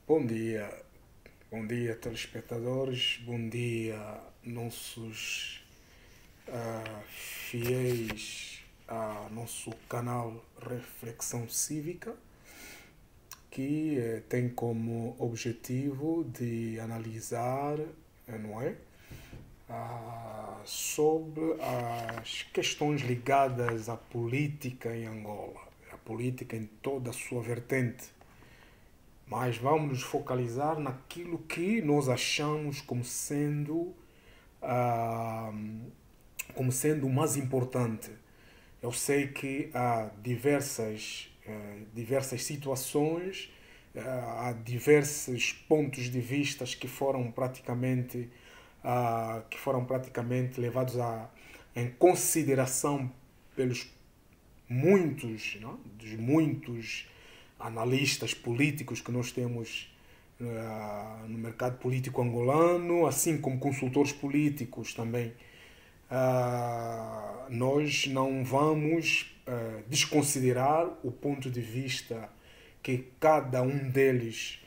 Bom dia telespectadores, bom dia nossos fiéis a nosso canal Reflexão Cívica, que tem como objetivo de analisar, não é, sobre as questões ligadas à política em Angola, a política em toda a sua vertente. Mas vamos nos focalizar naquilo que nós achamos ah, como sendo o mais importante. Eu sei que há diversas situações, há diversos pontos de vista que foram praticamente levados em consideração pelos muitos, não? Dos muitos analistas políticos que nós temos no mercado político angolano, assim como consultores políticos também. Nós não vamos desconsiderar o ponto de vista que cada um deles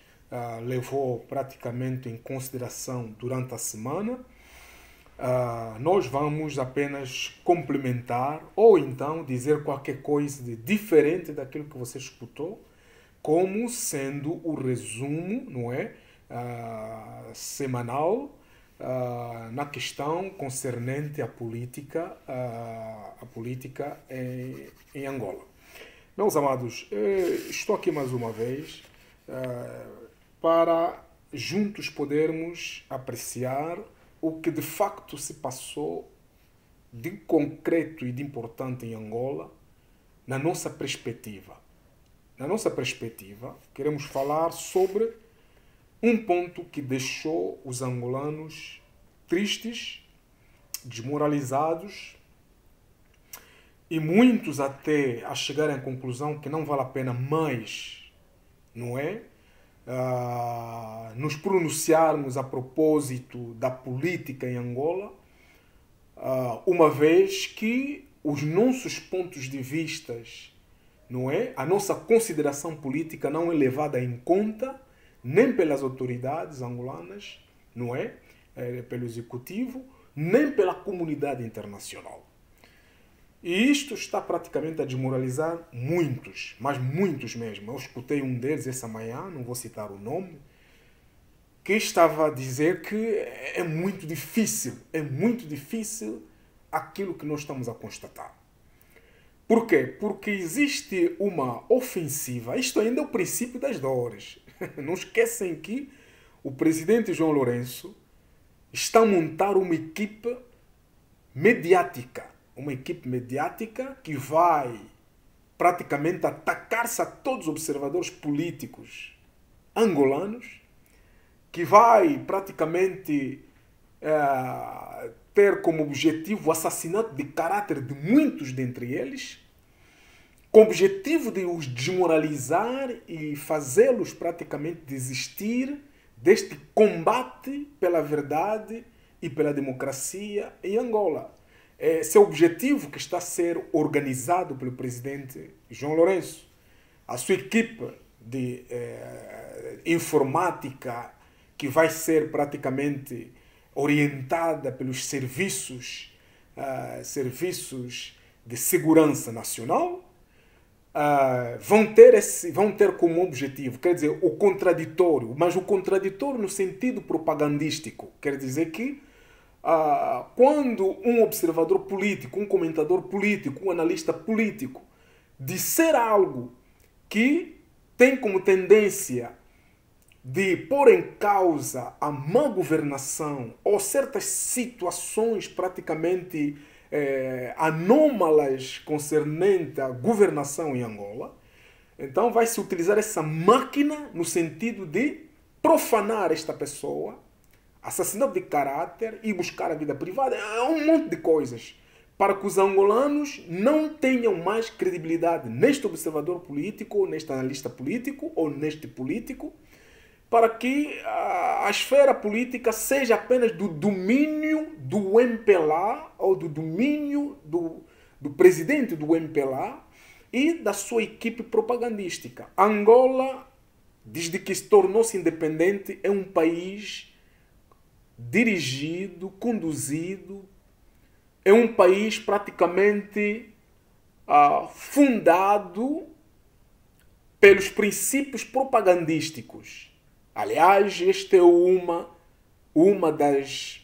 levou praticamente em consideração durante a semana. Nós vamos apenas complementar ou então dizer qualquer coisa de diferente daquilo que você escutou, como sendo o resumo, não é, semanal na questão concernente à política, em Angola. Meus amados, estou aqui mais uma vez para juntos podermos apreciar o que de facto se passou de concreto e de importante em Angola na nossa perspectiva. Na nossa perspectiva, queremos falar sobre um ponto que deixou os angolanos tristes, desmoralizados e muitos até a chegarem à conclusão que não vale a pena mais, não é? Nos pronunciarmos a propósito da política em Angola, uma vez que os nossos pontos de vistas, não é? A nossa consideração política não é levada em conta nem pelas autoridades angolanas, não é? Pelo executivo, nem pela comunidade internacional. E isto está praticamente a desmoralizar muitos, mas muitos mesmo. Eu escutei um deles essa manhã, não vou citar o nome, que estava a dizer que é muito difícil aquilo que nós estamos a constatar. Por quê? Porque existe uma ofensiva. Isto ainda é o princípio das dores. Não esquecem que o presidente João Lourenço está a montar uma equipe mediática. Uma equipe mediática que vai praticamente atacar-se a todos os observadores políticos angolanos, que vai praticamente ter como objetivo o assassinato de caráter de muitos dentre eles, com o objetivo de os desmoralizar e fazê-los praticamente desistir deste combate pela verdade e pela democracia em Angola. Esse é o objetivo que está a ser organizado pelo presidente João Lourenço. A sua equipe de informática, que vai ser praticamente orientada pelos serviços de segurança nacional, vão ter como objetivo, quer dizer, o contraditório, mas o contraditório no sentido propagandístico. Quer dizer que quando um observador político, um comentador político, um analista político disser algo que tem como tendência de pôr em causa a má governação ou certas situações praticamente anômalas concernente à governação em Angola, então vai-se utilizar essa máquina no sentido de profanar esta pessoa, assassinato de caráter e buscar a vida privada, um monte de coisas, para que os angolanos não tenham mais credibilidade neste observador político, ou neste analista político, ou neste político, para que a esfera política seja apenas do domínio do MPLA ou do domínio do presidente do MPLA e da sua equipe propagandística. Angola desde que se tornou-se independente, é um país dirigido, conduzido, é um país praticamente fundado pelos princípios propagandísticos. Aliás, esta é uma das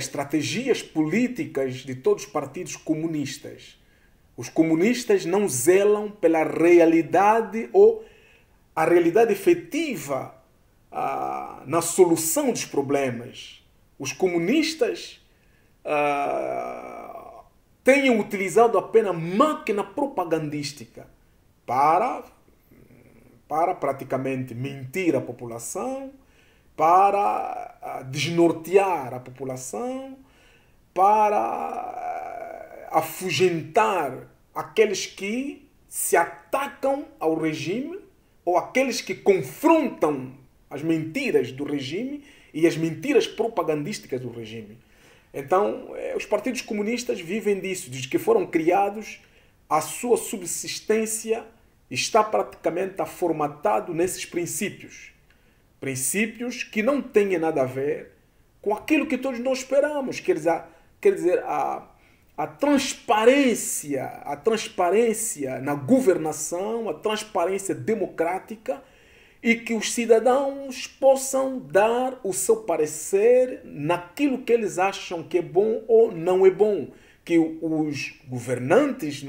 estratégias políticas de todos os partidos comunistas. Os comunistas não zelam pela realidade ou a realidade efetiva na solução dos problemas. Os comunistas têm utilizado apenas máquina propagandística para praticamente mentir a população, para desnortear a população, para afugentar aqueles que se atacam ao regime ou aqueles que confrontam as mentiras do regime e as mentiras propagandísticas do regime. Então, os partidos comunistas vivem disso, desde que foram criados, a sua subsistência está praticamente formatado nesses princípios. Princípios que não têm nada a ver com aquilo que todos nós esperamos. Quer dizer, a transparência na governação, a transparência democrática e que os cidadãos possam dar o seu parecer naquilo que eles acham que é bom ou não é bom. Que os governantes,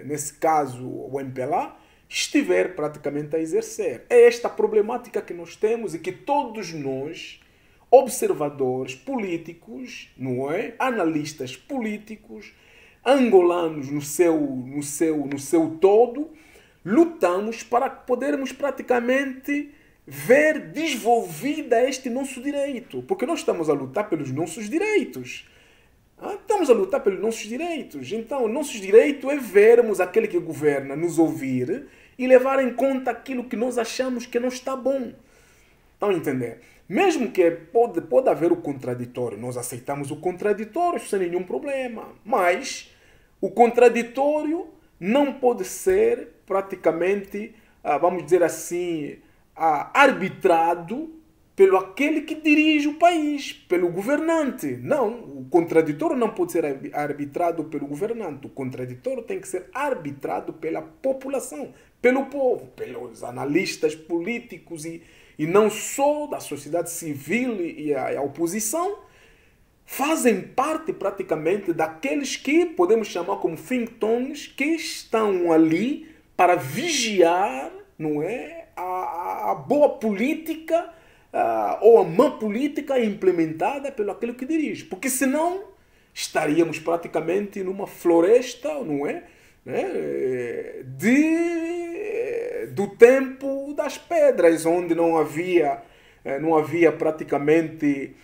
nesse caso o MPLA, estiver praticamente a exercer. É esta problemática que nós temos e que todos nós, observadores políticos, não é? Analistas políticos, angolanos no seu todo, lutamos para podermos praticamente ver desenvolvida este nosso direito. Porque nós estamos a lutar pelos nossos direitos. Estamos a lutar pelos nossos direitos. Então, o nosso direito é vermos aquele que governa nos ouvir e levar em conta aquilo que nós achamos que não está bom. Estão a entender? Mesmo que pode haver o contraditório, nós aceitamos o contraditório sem nenhum problema. Mas o contraditório não pode ser praticamente, vamos dizer assim, arbitrado pelo aquele que dirige o país, pelo governante. Não, o contraditório não pode ser arbitrado pelo governante. O contraditório tem que ser arbitrado pela população, pelo povo, pelos analistas políticos e não só da sociedade civil e a oposição, fazem parte praticamente daqueles que podemos chamar como think tanks, que estão ali para vigiar, não é, a boa política ou a má política implementada pelo aquele que dirige. Porque senão estaríamos praticamente numa floresta, não é? Do tempo das pedras, onde não havia praticamente,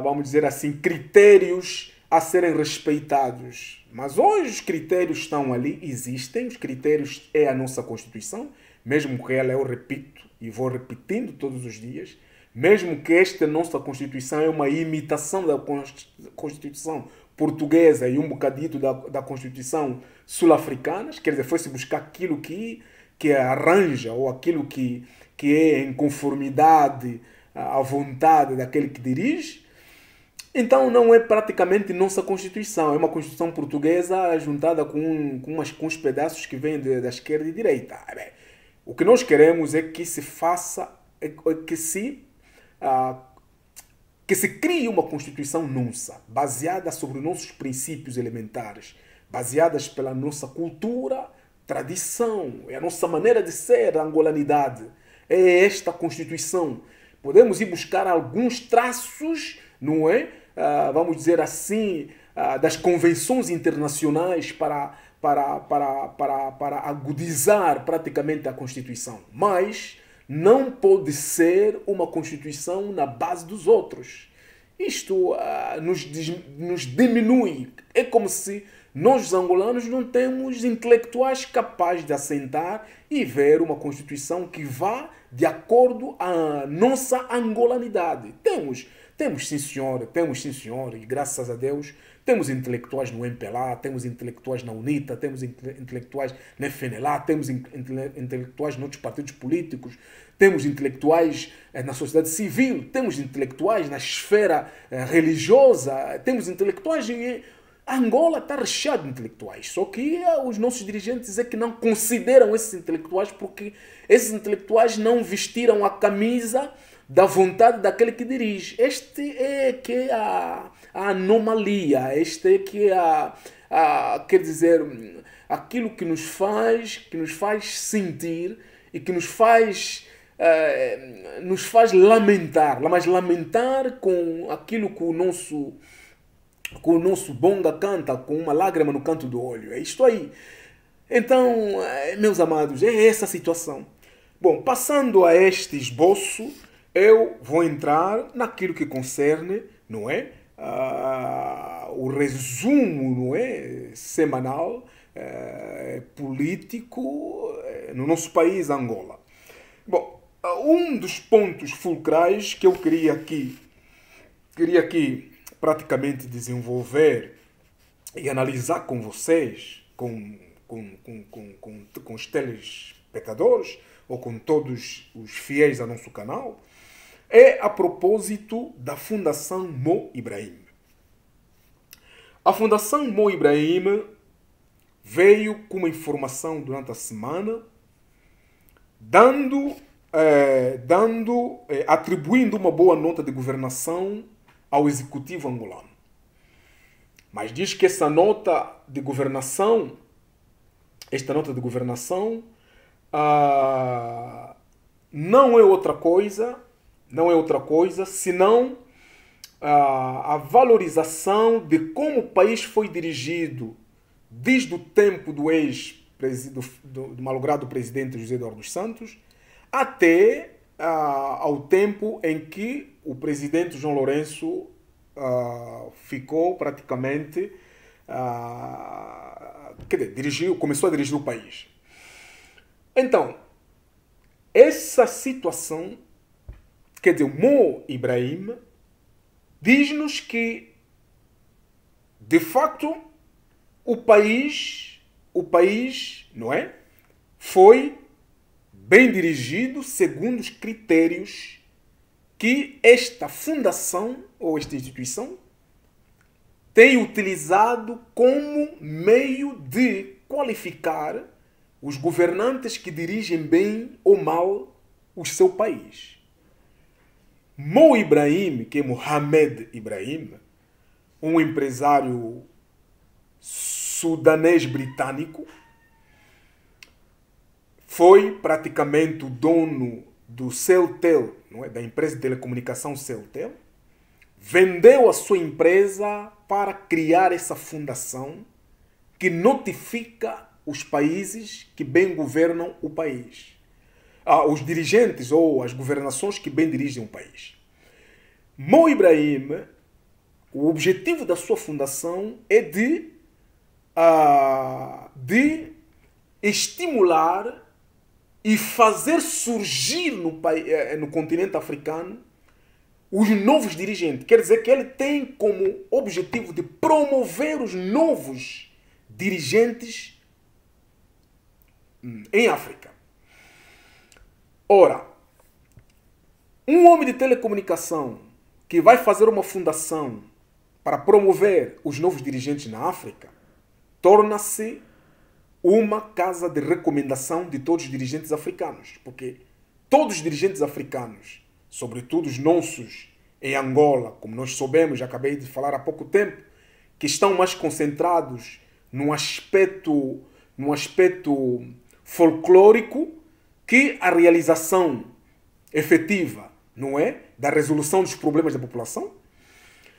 vamos dizer assim, critérios a serem respeitados. Mas hoje os critérios estão ali, existem, os critérios é a nossa Constituição, mesmo que ela, eu repito e vou repetindo todos os dias, mesmo que esta nossa Constituição é uma imitação da Constituição portuguesa e um bocadito da Constituição sul-africana, quer dizer, foi-se buscar aquilo que arranja ou aquilo que é em conformidade à vontade daquele que dirige. Então não é praticamente nossa Constituição, é uma Constituição portuguesa juntada com uns pedaços que vêm da esquerda e direita. O que nós queremos é que se faça, que se crie uma Constituição nossa, baseada sobre nossos princípios elementares, baseadas pela nossa cultura, tradição, é a nossa maneira de ser, a angolanidade. É esta Constituição. Podemos ir buscar alguns traços, não é? Vamos dizer assim, das convenções internacionais para agudizar praticamente a Constituição. Mas não pode ser uma Constituição na base dos outros. Isto nos diminui. É como se nós, os angolanos, não temos intelectuais capazes de assentar e ver uma Constituição que vá de acordo à nossa angolanidade. Temos sim senhor, e graças a Deus temos intelectuais no MPLA, temos intelectuais na UNITA, temos intelectuais na FNLA, temos intelectuais em outros partidos políticos, temos intelectuais na sociedade civil, temos intelectuais na esfera religiosa, temos intelectuais em... A Angola está recheada de intelectuais, só que os nossos dirigentes é que não consideram esses intelectuais porque esses intelectuais não vestiram a camisa da vontade daquele que dirige. Este é que é a anomalia, este é que é quer dizer, aquilo que nos faz sentir e que nos faz lamentar, mas lamentar com aquilo que o nosso bonga canta, com uma lágrima no canto do olho. É isto aí. Então, meus amados, é essa a situação. Bom, passando a este esboço, eu vou entrar naquilo que concerne, não é? O resumo, não é? Semanal, político no nosso país, Angola. Bom, um dos pontos fulcrais que eu queria aqui praticamente desenvolver e analisar com vocês, com os telespectadores ou com todos os fiéis ao nosso canal, é a propósito da Fundação Mo Ibrahim. A Fundação Mo Ibrahim veio com uma informação durante a semana, atribuindo uma boa nota de governação ao executivo angolano. Mas diz que esta nota de governação não é outra coisa senão a valorização de como o país foi dirigido desde o tempo do do malogrado presidente José Eduardo dos Santos até ao tempo em que o presidente João Lourenço ficou praticamente, começou a dirigir o país. Então, essa situação, quer dizer, o Mo Ibrahim diz-nos que, de facto, o país, não é? Foi bem dirigido segundo os critérios que esta fundação ou esta instituição tem utilizado como meio de qualificar os governantes que dirigem bem ou mal o seu país. Mo Ibrahim, que é Mohamed Ibrahim, um empresário sudanês-britânico, foi praticamente o dono do Celtel, não é? Da empresa de telecomunicação Celtel, vendeu a sua empresa para criar essa fundação que notifica os países que bem governam o país. Os dirigentes ou as governações que bem dirigem o país. Mo Ibrahim, o objetivo da sua fundação é de estimular e fazer surgir no continente africano os novos dirigentes. Quer dizer que ele tem como objetivo de promover os novos dirigentes em África. Ora, um homem de telecomunicação que vai fazer uma fundação para promover os novos dirigentes na África torna-se uma casa de recomendação de todos os dirigentes africanos. Porque todos os dirigentes africanos, sobretudo os nossos em Angola, como nós soubemos, já acabei de falar há pouco tempo, que estão mais concentrados num aspecto folclórico que a realização efetiva, não é? Da resolução dos problemas da população.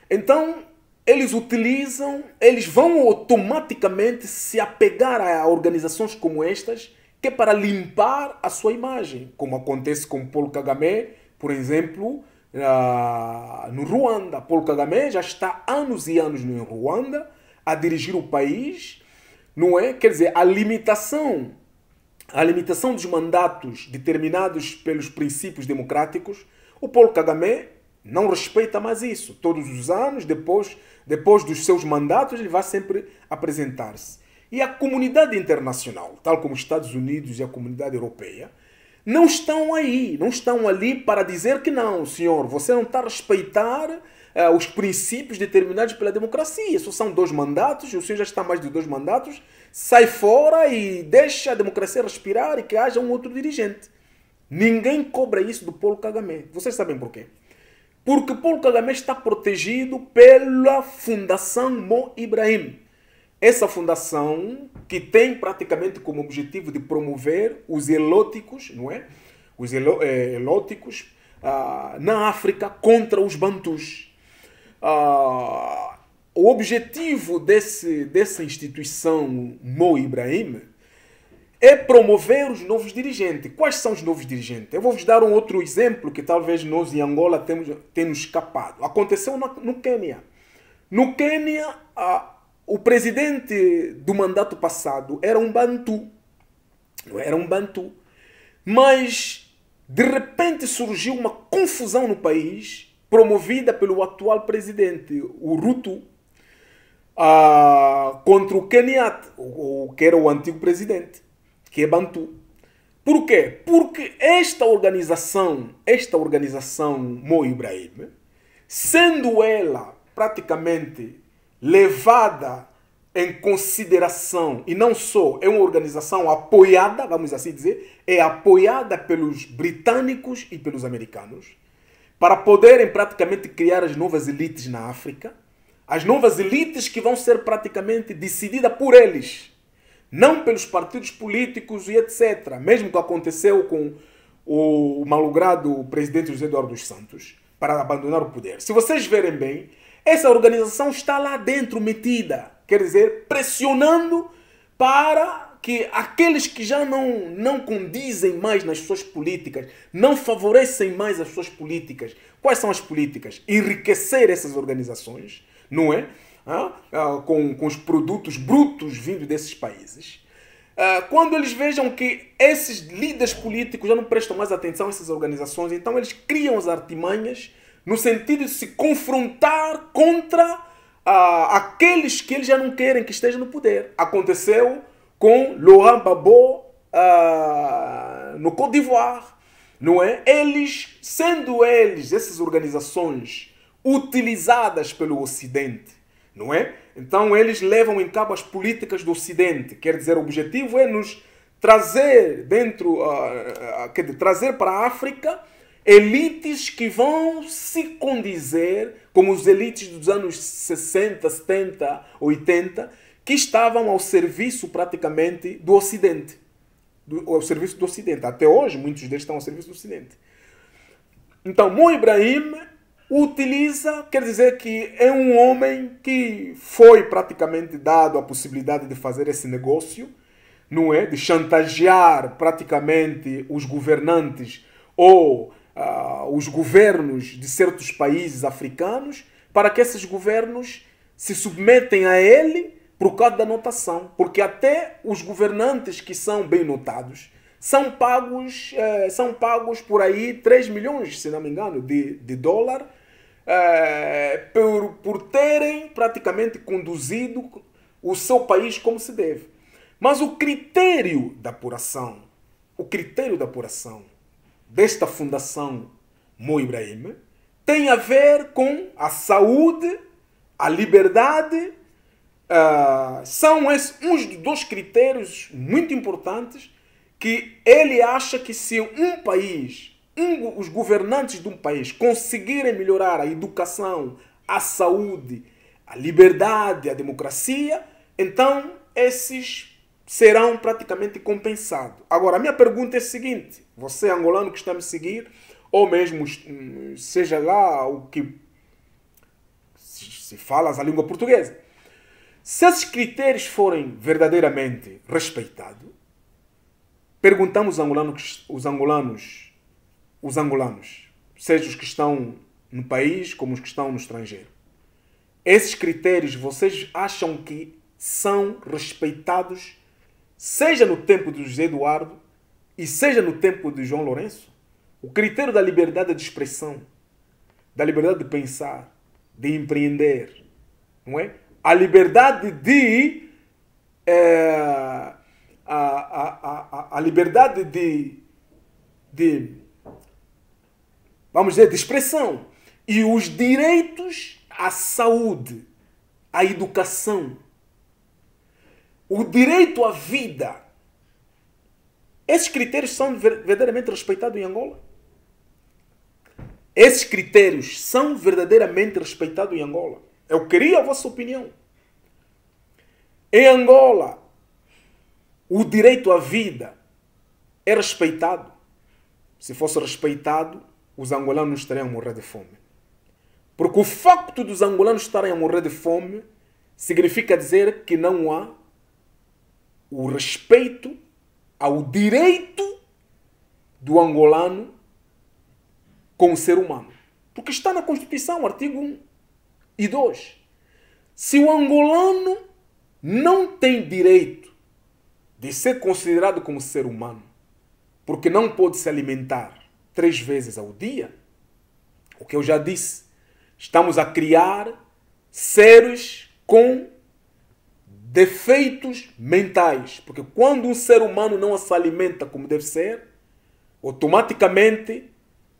Então, eles vão automaticamente se apegar a organizações como estas, que é para limpar a sua imagem, como acontece com Paul Kagame, por exemplo, no Ruanda. Paul Kagame já está há anos e anos no Ruanda a dirigir o país, não é? Quer dizer, a limitação dos mandatos determinados pelos princípios democráticos, o Paul Kagame não respeita mais isso. Todos os anos, depois dos seus mandatos, ele vai sempre apresentar-se. E a comunidade internacional, tal como os Estados Unidos e a comunidade europeia, não estão aí, não estão ali para dizer que não, senhor, você não está a respeitar os princípios determinados pela democracia. Só são 2 mandatos, e o senhor já está mais de 2 mandatos, sai fora e deixa a democracia respirar e que haja um outro dirigente. Ninguém cobra isso do Paul Kagame. Vocês sabem por quê? Porque Paul Kagame está protegido pela Fundação Mo Ibrahim. Essa fundação que tem praticamente como objetivo de promover os elóticos, não é? Os elóticos na África contra os bantus. O objetivo dessa instituição Mo Ibrahim é promover os novos dirigentes. Quais são os novos dirigentes? Eu vou vos dar um outro exemplo que talvez nós em Angola temos escapado. Aconteceu no Quênia. No Quênia, o presidente do mandato passado era um bantu. Era um bantu. Mas, de repente, surgiu uma confusão no país promovida pelo atual presidente, o Ruto, contra o Kenyatta, que era o antigo presidente, que é bantu. Por quê? Porque esta organização Mo Ibrahim, sendo ela praticamente levada em consideração, e não só, é uma organização apoiada, vamos assim dizer, é apoiada pelos britânicos e pelos americanos, para poderem praticamente criar as novas elites na África, as novas elites que vão ser praticamente decididas por eles, não pelos partidos políticos e etc. Mesmo que aconteceu com o malogrado presidente José Eduardo dos Santos, para abandonar o poder. Se vocês verem bem, essa organização está lá dentro metida, quer dizer, pressionando para que aqueles que já não condizem mais nas suas políticas, não favorecem mais as suas políticas. Quais são as políticas? Enriquecer essas organizações, não é? Com os produtos brutos vindos desses países. Quando eles vejam que esses líderes políticos já não prestam mais atenção a essas organizações, então eles criam as artimanhas no sentido de se confrontar contra aqueles que eles já não querem que estejam no poder. Aconteceu com Laurent Gbagbo no Côte d'Ivoire, não é? Essas organizações utilizadas pelo Ocidente, não é? Então eles levam em cabo as políticas do Ocidente. Quer dizer, o objetivo é nos trazer trazer para a África elites que vão se condizer como os elites dos anos 60, 70, 80, que estavam ao serviço praticamente do Ocidente. Ao serviço do Ocidente. Até hoje, muitos deles estão ao serviço do Ocidente. Então, Mo Ibrahim utiliza, quer dizer que é um homem que foi praticamente dado a possibilidade de fazer esse negócio, não é? De chantagear praticamente os governantes ou os governos de certos países africanos para que esses governos se submetem a ele por causa da notação. Porque até os governantes que são bem notados são pagos por aí 3 milhões, se não me engano, de dólar por terem praticamente conduzido o seu país como se deve. Mas o critério da apuração desta fundação Mo Ibrahim tem a ver com a saúde, a liberdade. São uns dos critérios muito importantes que ele acha que se um país, os governantes de um país conseguirem melhorar a educação, a saúde, a liberdade, a democracia, então esses serão praticamente compensados. Agora, a minha pergunta é a seguinte: você angolano que está a me seguir, ou mesmo seja lá o que se fala a língua portuguesa, se esses critérios forem verdadeiramente respeitados, perguntamos os angolanos, seja os que estão no país como os que estão no estrangeiro, esses critérios vocês acham que são respeitados, seja no tempo de José Eduardo e seja no tempo de João Lourenço? O critério da liberdade de expressão, da liberdade de pensar, de empreender, não é? A liberdade de a liberdade de, vamos dizer, de expressão, e os direitos à saúde, à educação, o direito à vida. Esses critérios são verdadeiramente respeitados em Angola? Esses critérios são verdadeiramente respeitados em Angola? Eu queria a vossa opinião. Em Angola, o direito à vida é respeitado? Se fosse respeitado, os angolanos estariam a morrer de fome. Porque o facto dos angolanos estarem a morrer de fome significa dizer que não há o respeito ao direito do angolano com o ser humano. Porque está na Constituição, artigo 1 e 2. Se o angolano não tem direito de ser considerado como ser humano, porque não pode se alimentar 3 vezes ao dia, o que eu já disse, estamos a criar seres com defeitos mentais. Porque quando um ser humano não se alimenta como deve ser, automaticamente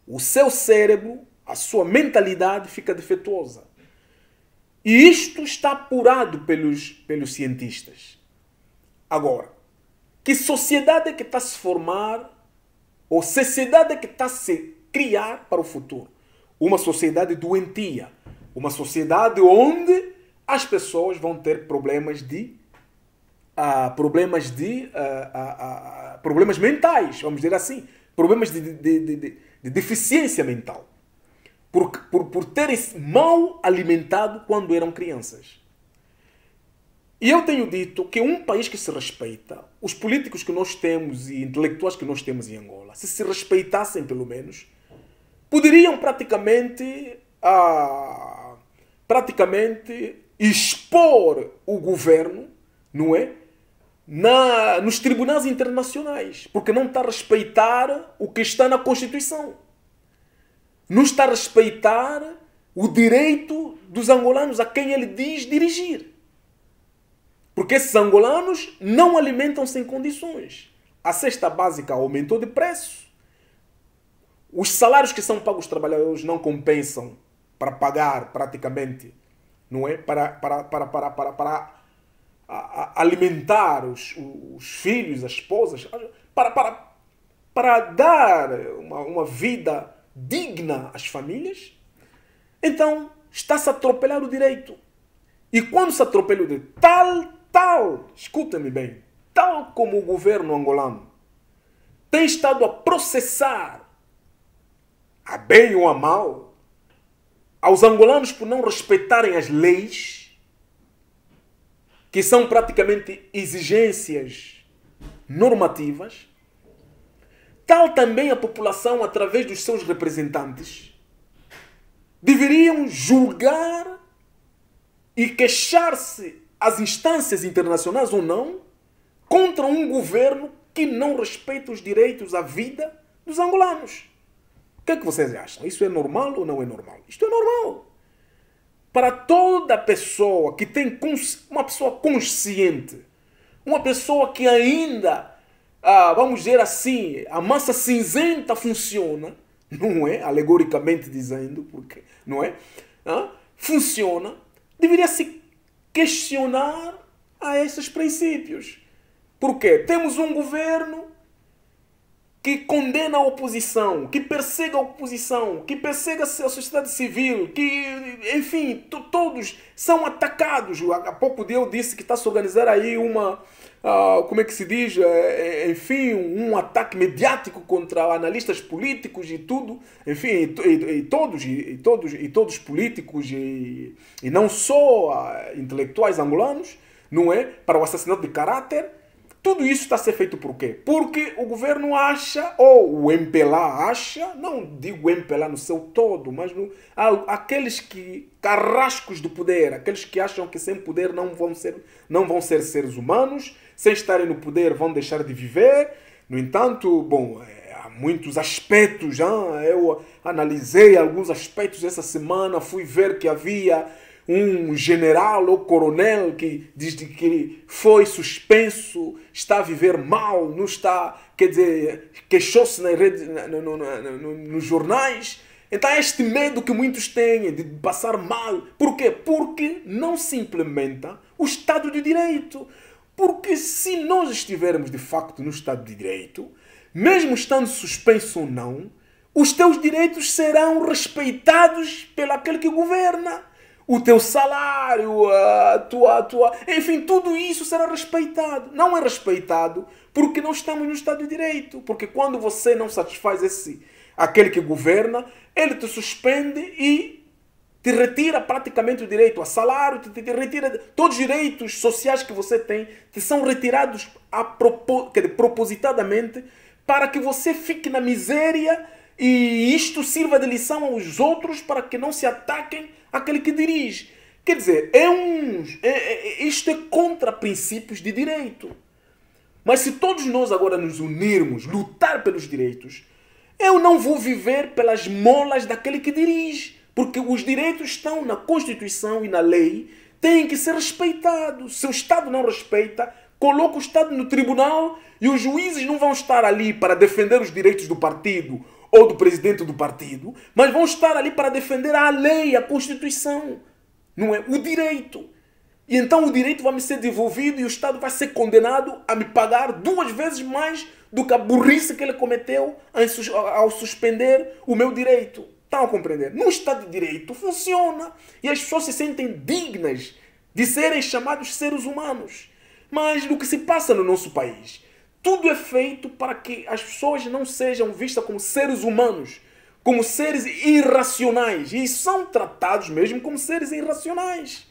o seu cérebro, a sua mentalidade fica defeituosa. E isto está apurado pelos cientistas. Agora, que sociedade é que está a se formar, ou sociedade é que está a se criar para o futuro? Uma sociedade doentia. Uma sociedade onde as pessoas vão ter problemas mentais, vamos dizer assim. Problemas de deficiência mental. Por terem mal alimentado quando eram crianças. E eu tenho dito que um país que se respeita, os políticos que nós temos e intelectuais que nós temos em Angola, se respeitassem pelo menos, poderiam praticamente expor o governo, não é? Nos tribunais internacionais, porque não está a respeitar o que está na Constituição. Não está a respeitar o direito dos angolanos a quem ele diz dirigir. Porque esses angolanos não alimentam-se em condições. A cesta básica aumentou de preço. Os salários que são pagos aos trabalhadores não compensam para pagar praticamente, não é? Para alimentar os filhos, as esposas, para dar uma vida digna às famílias. Então, está-se a atropelar o direito. E quando se atropela o direito, escuta-me bem, tal como o governo angolano tem estado a processar, a bem ou a mal, aos angolanos por não respeitarem as leis, que são praticamente exigências normativas, tal também a população, através dos seus representantes, deveriam julgar e queixar-se às instâncias internacionais ou não contra um governo que não respeita os direitos à vida dos angolanos. O que é que vocês acham? Isso é normal ou não é normal? Isto é normal. Para toda pessoa que tem uma pessoa consciente, uma pessoa que ainda, vamos dizer assim, a massa cinzenta funciona, não é? Alegoricamente dizendo, porque, não é? Funciona, deveria se questionar a esses princípios. Por quê? Temos um governo que condena a oposição, que persegue a oposição, que persegue a sociedade civil, que, enfim, todos são atacados. Há pouco eu disse que está a se organizar aí como é que se diz? Enfim, um ataque mediático contra analistas políticos e tudo. Enfim, todos políticos e não só intelectuais angolanos, não é? Para o assassinato de caráter. Tudo isso está a ser feito por quê? Porque o governo acha, ou o MPLA acha, não digo o MPLA no seu todo, mas aqueles carrascos do poder, aqueles que acham que sem poder não vão ser seres humanos, sem estarem no poder vão deixar de viver. No entanto, bom, há muitos aspectos. Eu analisei alguns aspectos essa semana, fui ver que havia um general ou coronel que diz que foi suspenso, está a viver mal, não está, quer dizer, queixou-se nos jornais. Então é este medo que muitos têm de passar mal. Por quê? Porque não se implementa o Estado de Direito. Porque se nós estivermos de facto no Estado de Direito, mesmo estando suspenso ou não, os teus direitos serão respeitados pelo aquele que governa. O teu salário, enfim, tudo isso será respeitado. Não é respeitado porque não estamos no Estado de Direito. Porque quando você não satisfaz aquele que governa, ele te suspende e te retira praticamente o direito a salário, te retira todos os direitos sociais que você tem, te são retirados propositadamente para que você fique na miséria e isto sirva de lição aos outros para que não se ataquem àquele que dirige. Quer dizer, isto é contra princípios de direito. Mas se todos nós agora nos unirmos, lutar pelos direitos, eu não vou viver pelas molas daquele que dirige. Porque os direitos estão na Constituição e na lei, têm que ser respeitados. Se o Estado não respeita, coloca o Estado no tribunal e os juízes não vão estar ali para defender os direitos do partido ou do presidente do partido, mas vão estar ali para defender a lei, a Constituição, não é? O direito. E então o direito vai me ser devolvido e o Estado vai ser condenado a me pagar 2 vezes mais do que a burrice que ele cometeu ao suspender o meu direito. Estão a compreender? No Estado de Direito funciona e as pessoas se sentem dignas de serem chamados seres humanos. Mas no que se passa no nosso país, tudo é feito para que as pessoas não sejam vistas como seres humanos, como seres irracionais. E são tratados mesmo como seres irracionais.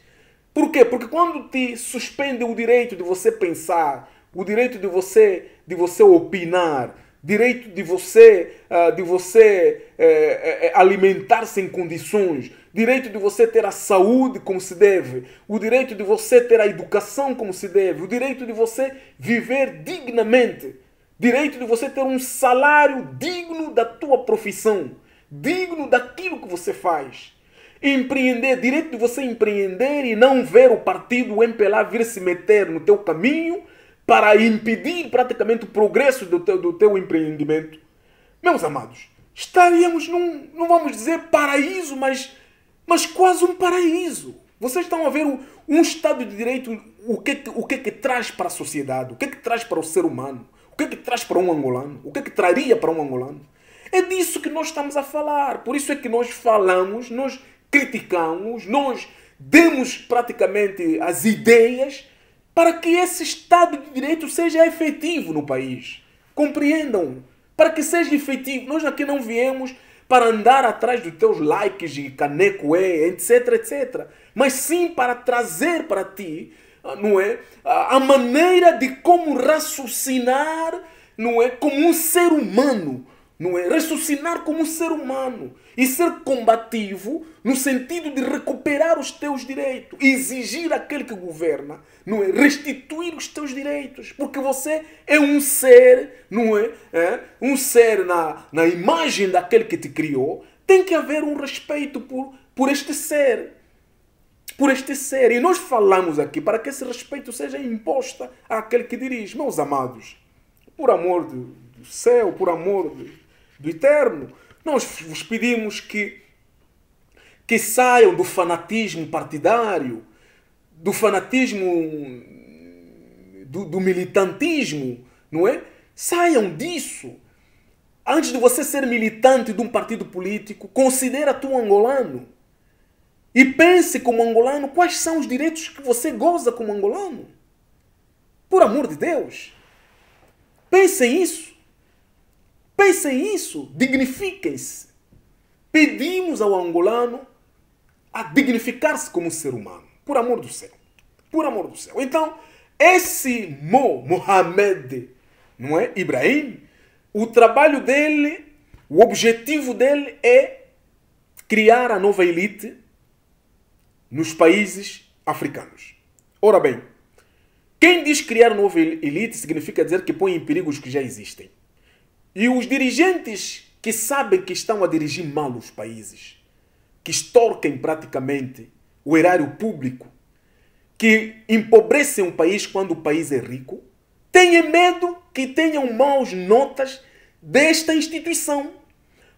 Por quê? Porque quando te suspende o direito de você pensar, o direito de você opinar, direito de você alimentar-se em condições, direito de você ter a saúde como se deve, o direito de você ter a educação como se deve, o direito de você viver dignamente, direito de você ter um salário digno da tua profissão, digno daquilo que você faz. Empreender, direito de você empreender e não ver o partido MPLA vir se meter no teu caminho para impedir praticamente o progresso do teu empreendimento. Meus amados, estaríamos não vamos dizer paraíso, mas quase um paraíso. Vocês estão a ver um Estado de Direito, o que traz para a sociedade, o que traz para o ser humano, o que traz para um angolano, o que traria para um angolano. É disso que nós estamos a falar. Por isso é que nós falamos, nós criticamos, nós demos praticamente as ideias para que esse Estado de Direito seja efetivo no país. Compreendam? Para que seja efetivo. Nós aqui não viemos para andar atrás dos teus likes de caneco, etc, etc. Mas sim para trazer para ti, não é, a maneira de como raciocinar, não é, como um ser humano. Não é? Raciocinar como um ser humano e ser combativo no sentido de recuperar os teus direitos, exigir àquele que governa, não é? Restituir os teus direitos, porque você é um ser, não é? Um ser na imagem daquele que te criou. Tem que haver um respeito por este ser. Por este ser. E nós falamos aqui para que esse respeito seja imposto àquele que dirige. Meus amados, por amor do céu, por amor do eterno, nós vos pedimos que saiam do fanatismo partidário, do fanatismo, do militantismo, não é? Saiam disso. Antes de você ser militante de um partido político, considera-te um angolano. E pense como angolano quais são os direitos que você goza como angolano. Por amor de Deus. Pensem isso. Pensem isso. Dignifiquem-se. Pedimos ao angolano a dignificar-se como ser humano. Por amor do céu. Por amor do céu. Então, esse Mohamed, não é? Ibrahim, o trabalho dele, o objetivo dele é criar a nova elite nos países africanos. Ora bem, quem diz criar nova elite significa dizer que põe em perigo os que já existem. E os dirigentes que sabem que estão a dirigir mal os países, que extorquem praticamente o erário público, que empobrecem um país quando o país é rico, têm medo que tenham maus notas desta instituição.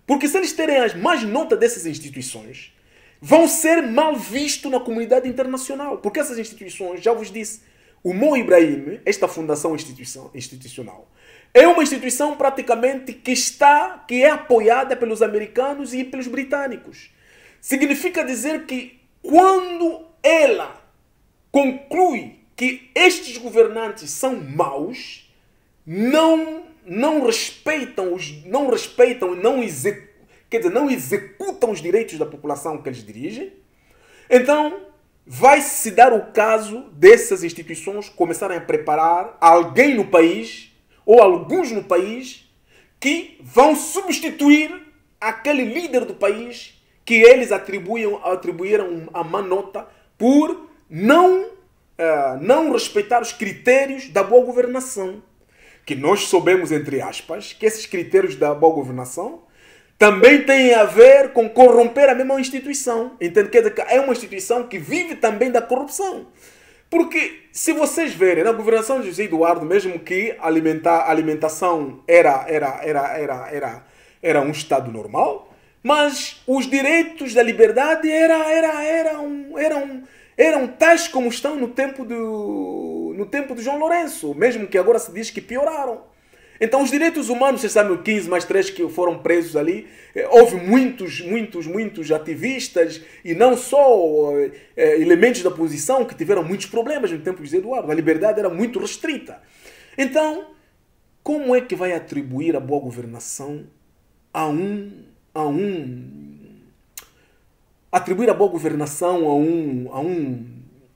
Porque se eles terem as más notas dessas instituições, vão ser mal vistos na comunidade internacional. Porque essas instituições, já vos disse, o Mo Ibrahim, esta fundação institucional, é uma instituição praticamente que é apoiada pelos americanos e pelos britânicos. Significa dizer que quando ela conclui que estes governantes são maus, não respeitam não executam os direitos da população que eles dirigem, então vai se dar o caso dessas instituições começarem a preparar alguém no país ou alguns no país que vão substituir aquele líder do país que eles atribuíram a má nota por não respeitar os critérios da boa governação. Que nós soubemos, entre aspas, que esses critérios da boa governação também têm a ver com corromper a mesma instituição. Entende? Quer dizer, é uma instituição que vive também da corrupção. Porque, se vocês verem, na governação de José Eduardo, mesmo que a alimentação era um Estado normal, mas os direitos da liberdade eram tais como estão no tempo de João Lourenço, mesmo que agora se diz que pioraram. Então os direitos humanos, vocês sabem, 15 mais 3 que foram presos ali, houve muitos ativistas e não só elementos da oposição que tiveram muitos problemas no tempo de José Eduardo. A liberdade era muito restrita. Então, como é que vai atribuir a boa governação atribuir a boa governação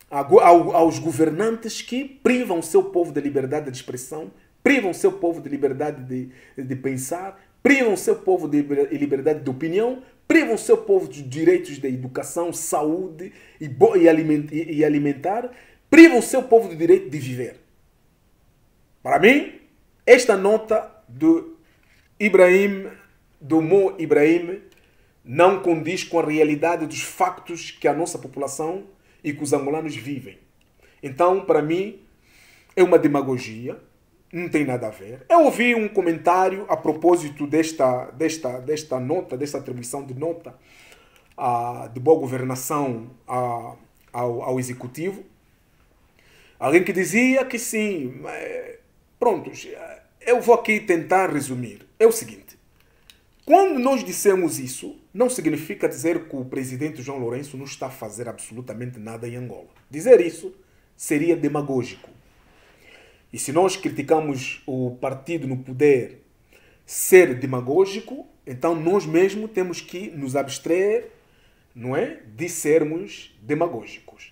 aos governantes que privam o seu povo da liberdade de expressão, privam o seu povo de liberdade de pensar, privam o seu povo de liberdade de opinião, privam o seu povo dos direitos da educação, saúde e alimentar, privam o seu povo do direito de viver. Para mim, esta nota do Mo Ibrahim, não condiz com a realidade dos factos que a nossa população e que os angolanos vivem. Então, para mim, é uma demagogia, não tem nada a ver. Eu ouvi um comentário a propósito desta nota, desta atribuição de nota de boa governação ao Executivo. Alguém que dizia que sim, prontos, eu vou aqui tentar resumir. É o seguinte. Quando nós dissemos isso, não significa dizer que o presidente João Lourenço não está a fazer absolutamente nada em Angola. Dizer isso seria demagógico. E se nós criticamos o partido no poder ser demagógico, então nós mesmos temos que nos abstrair, não é, de sermos demagógicos.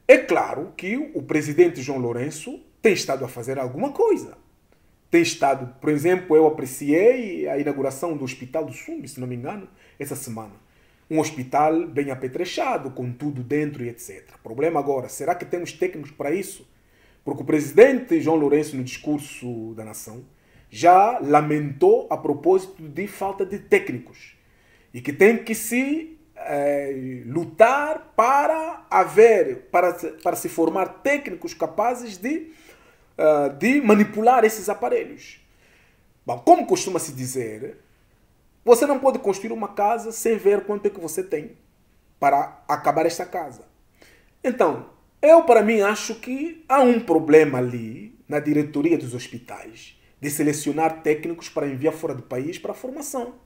É claro que o presidente João Lourenço tem estado a fazer alguma coisa. Tem estado, por exemplo, eu apreciei a inauguração do Hospital do Sumbe, se não me engano, essa semana. Um hospital bem apetrechado, com tudo dentro e etc. O problema agora, será que temos técnicos para isso? Porque o presidente João Lourenço, no discurso da nação, já lamentou a propósito de falta de técnicos. E que tem que se lutar para se formar técnicos capazes de manipular esses aparelhos. Bom, como costuma-se dizer, você não pode construir uma casa sem ver quanto é que você tem para acabar esta casa. Então, eu, para mim, acho que há um problema ali na diretoria dos hospitais de selecionar técnicos para enviar fora do país para a formação.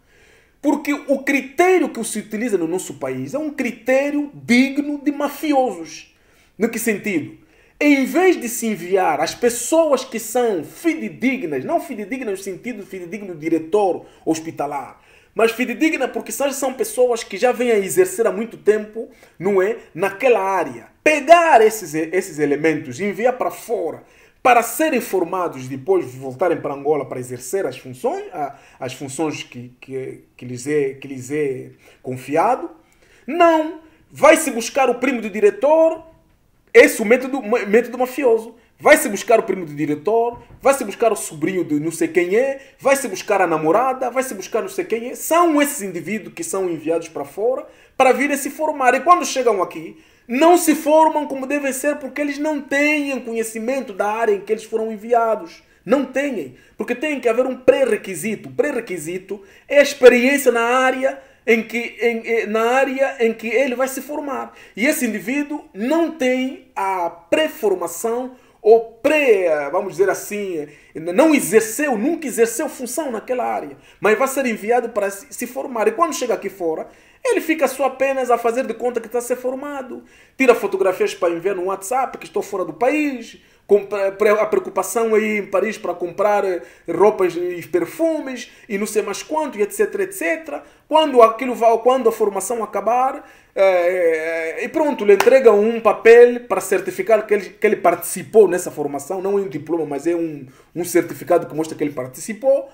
Porque o critério que se utiliza no nosso país é um critério digno de mafiosos. No que sentido? Em vez de se enviar as pessoas que são fidedignas, não fidedignas no sentido de fidedigno diretor hospitalar, mas fidedigna porque são pessoas que já vêm a exercer há muito tempo, não é, naquela área. Pegar esses elementos e enviar para fora para serem formados e depois voltarem para Angola para exercer as funções que lhes é confiado. Não. Vai-se buscar o primo do diretor, esse é o método mafioso. vai-se buscar o primo do diretor, vai-se buscar o sobrinho de não sei quem é, vai-se buscar a namorada, vai-se buscar não sei quem é. São esses indivíduos que são enviados para fora para virem se formar. E quando chegam aqui, não se formam como devem ser porque eles não têm conhecimento da área em que eles foram enviados. Não têm, porque tem que haver um pré-requisito. O pré-requisito é a experiência na área em que ele vai se formar. E esse indivíduo não tem a pré-formação ou vamos dizer assim, nunca exerceu função naquela área, mas vai ser enviado para se formar. E quando chega aqui fora, ele fica só apenas a fazer de conta que está a ser formado. Tira fotografias para enviar no WhatsApp, que estou fora do país, a preocupação aí em Paris para comprar roupas e perfumes e não sei mais quanto, e etc, etc. Quando a formação acabar, e pronto, lhe entrega um papel para certificar que ele participou nessa formação. Não é um diploma, mas é um certificado que mostra que ele participou.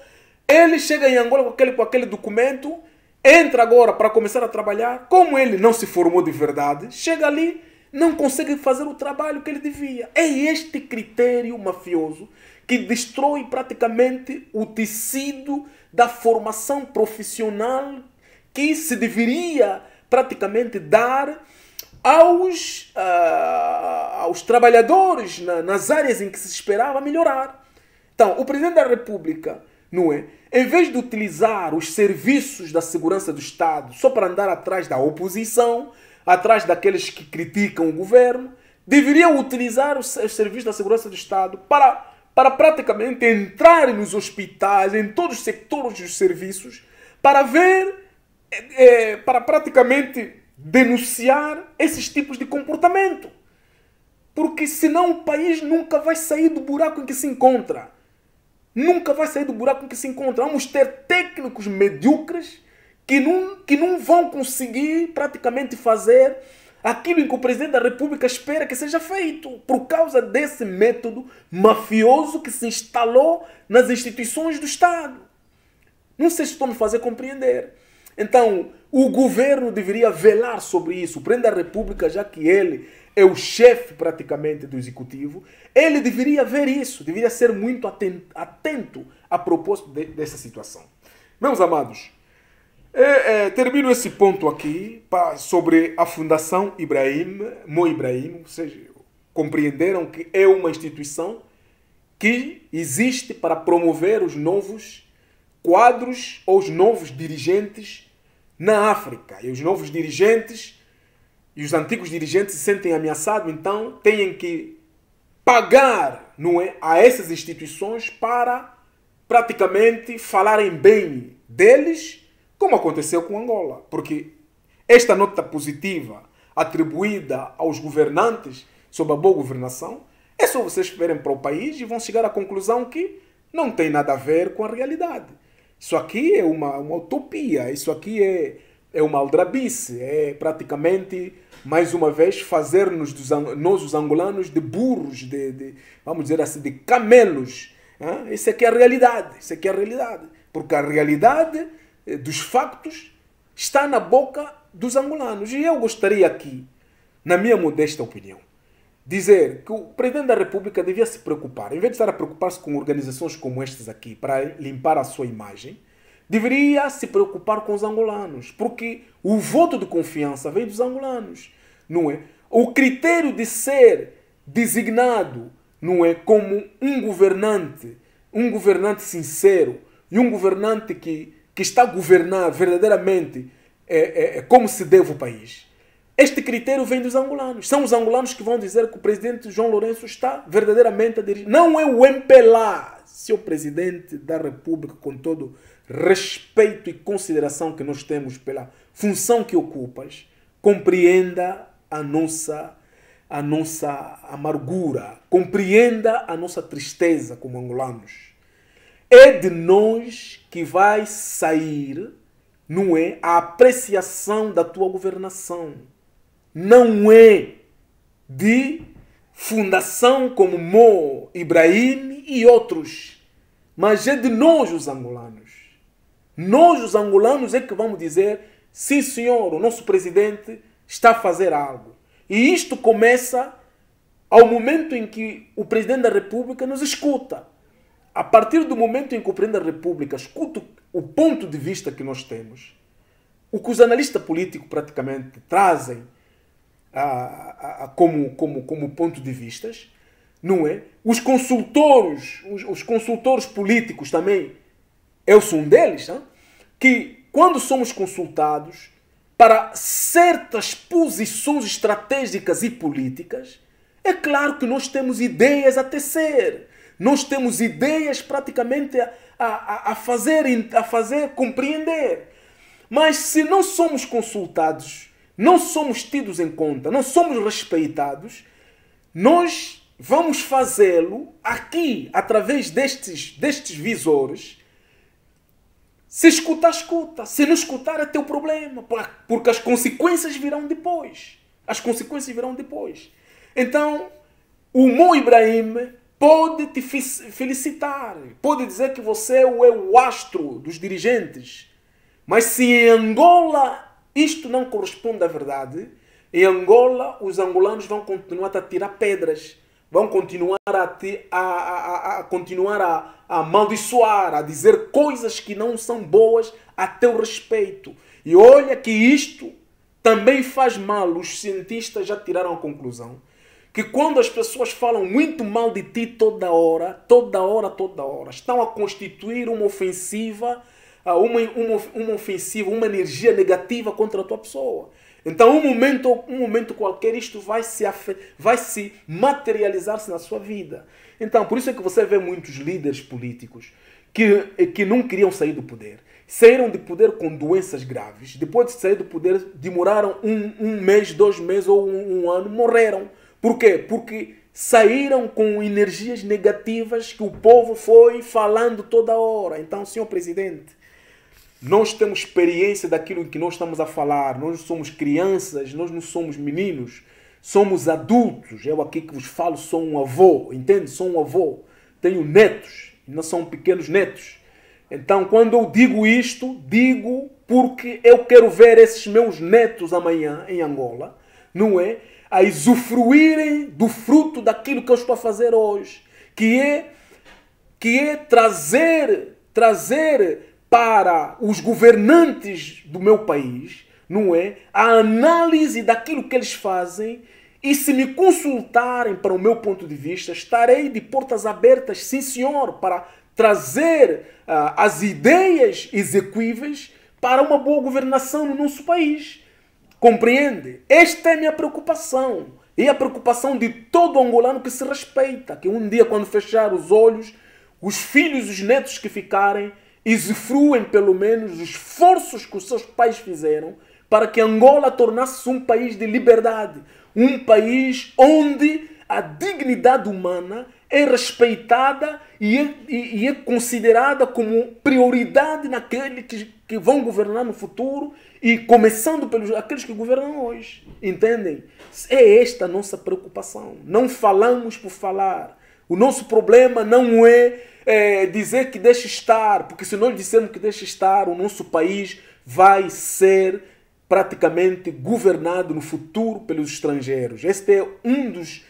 Ele chega em Angola com aquele documento, entra agora para começar a trabalhar. Como ele não se formou de verdade, chega ali, não consegue fazer o trabalho que ele devia. É este critério mafioso que destrói praticamente o tecido da formação profissional que se deveria praticamente dar aos trabalhadores nas áreas em que se esperava melhorar. Então, o Presidente da República, não é? Em vez de utilizar os serviços da segurança do Estado só para andar atrás da oposição, atrás daqueles que criticam o governo, deveria utilizar os serviços da segurança do Estado para praticamente entrar nos hospitais, em todos os setores dos serviços, para ver, para praticamente denunciar esses tipos de comportamento. Porque senão o país nunca vai sair do buraco em que se encontra. Nunca vai sair do buraco em que se encontra. Vamos ter técnicos medíocres que não vão conseguir praticamente fazer aquilo em que o Presidente da República espera que seja feito, por causa desse método mafioso que se instalou nas instituições do Estado. Não sei se estou me fazer compreender. Então, o governo deveria velar sobre isso. O Presidente da República, já que ele é o chefe praticamente do Executivo, ele deveria ver isso, deveria ser muito atento a propósito dessa situação. Meus amados, termino esse ponto aqui sobre a Fundação Mo Ibrahim. Ou seja, compreenderam que é uma instituição que existe para promover os novos quadros ou os novos dirigentes na África. E os novos dirigentes e os antigos dirigentes se sentem ameaçados, então têm que pagar, não é, a essas instituições para praticamente falarem bem deles, como aconteceu com Angola. Porque esta nota positiva atribuída aos governantes sobre a boa governação, é só vocês verem para o país e vão chegar à conclusão que não tem nada a ver com a realidade. Isso aqui é uma utopia, isso aqui é uma aldrabice, é praticamente, mais uma vez, fazer-nos nós os angolanos de burros, vamos dizer assim, de camelos. Isso aqui é a realidade, isso aqui é a realidade. Porque a realidade dos factos está na boca dos angolanos. E eu gostaria aqui, na minha modesta opinião, dizer que o Presidente da República devia se preocupar, em vez de estar a preocupar-se com organizações como estas aqui, para limpar a sua imagem, deveria se preocupar com os angolanos, porque o voto de confiança vem dos angolanos, não é? O critério de ser designado, não é, como um governante sincero e um governante que está a governar verdadeiramente como se deve o país. Este critério vem dos angolanos. São os angolanos que vão dizer que o presidente João Lourenço está verdadeiramente a dirigir. Não é o MPLA, seu presidente da República, com todo respeito e consideração que nós temos pela função que ocupas, compreenda a nossa amargura, compreenda a nossa tristeza como angolanos. É de nós que vai sair, não é, a apreciação da tua governação. Não é de fundação como Mo Ibrahim e outros, mas é de nós os angolanos. Nós os angolanos é que vamos dizer, sim senhor, o nosso presidente está a fazer algo. E isto começa ao momento em que o Presidente da República nos escuta. A partir do momento em que o Presidente da República escuta o ponto de vista que nós temos, o que os analistas políticos praticamente trazem como ponto de vista, não é? Os consultores políticos também, eu sou um deles, não? Que quando somos consultados para certas posições estratégicas e políticas, é claro que nós temos ideias a tecer, nós temos ideias praticamente a fazer compreender. Mas se não somos consultados, não somos tidos em conta, não somos respeitados, nós vamos fazê-lo aqui, através destes visores. Se escuta, escuta. Se não escutar, é teu problema. Porque as consequências virão depois. As consequências virão depois. Então, o Mo Ibrahim pode te felicitar. Pode dizer que você é o astro dos dirigentes. Mas se em Angola isto não corresponde à verdade, em Angola os angolanos vão continuar a tirar pedras. Vão continuar a amaldiçoar, a dizer coisas que não são boas a teu respeito. E olha que isto também faz mal. Os cientistas já tiraram a conclusão que quando as pessoas falam muito mal de ti toda hora, estão a constituir uma ofensiva, uma energia negativa contra a tua pessoa. Então, um momento qualquer, isto vai se materializar-se na sua vida. Então, por isso é que você vê muitos líderes políticos que não queriam sair do poder. Saíram do poder com doenças graves. Depois de sair do poder, demoraram um mês, 2 meses ou um ano, morreram. Por quê? Porque saíram com energias negativas que o povo foi falando toda hora. Então, senhor presidente, nós temos experiência daquilo que nós estamos a falar. Nós somos crianças, nós não somos meninos. Somos adultos. Eu aqui que vos falo sou um avô, entende? Sou um avô. Tenho netos, não são pequenos netos. Então, quando eu digo isto, digo porque eu quero ver esses meus netos amanhã em Angola, não é? A usufruírem do fruto daquilo que eu estou a fazer hoje, que é trazer para os governantes do meu país, não é? A análise daquilo que eles fazem, e se me consultarem para o meu ponto de vista, estarei de portas abertas, sim senhor, para trazer as ideias execuíveis para uma boa governação no nosso país. Compreende? Esta é a minha preocupação. E a preocupação de todo angolano que se respeita. Que um dia, quando fechar os olhos, os filhos e os netos que ficarem usufruem pelo menos os esforços que os seus pais fizeram para que Angola tornasse um país de liberdade. Um país onde a dignidade humana é respeitada e é considerada como prioridade naqueles que vão governar no futuro e começando pelos aqueles que governam hoje. Entendem? É esta a nossa preocupação. Não falamos por falar. O nosso problema não é dizer que deixe estar, porque se nós dissermos que deixe estar, o nosso país vai ser praticamente governado no futuro pelos estrangeiros. Este é um dos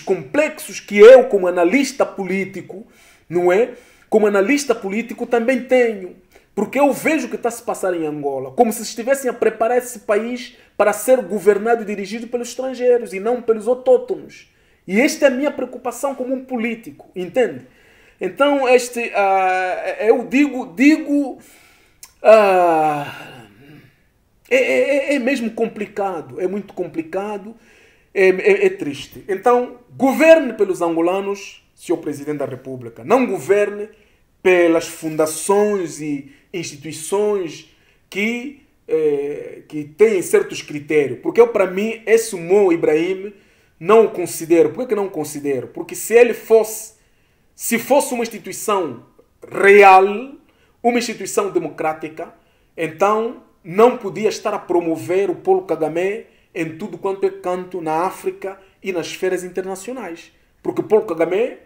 complexos que eu, como analista político, não é? Como analista político também tenho. Porque eu vejo o que está a se passar em Angola, como se estivessem a preparar esse país para ser governado e dirigido pelos estrangeiros e não pelos autóctonos. E esta é a minha preocupação como um político, entende? Então, eu digo é mesmo complicado, é muito complicado, é triste. Então, governe pelos angolanos, senhor Presidente da República. Não governe pelas fundações e instituições que têm certos critérios. Porque para mim, esse Mo Ibrahim não o considero. Por que não o considero? Porque se fosse uma instituição real, uma instituição democrática, então não podia estar a promover o Paulo Kagame em tudo quanto é canto na África e nas esferas internacionais. Porque Paulo Kagame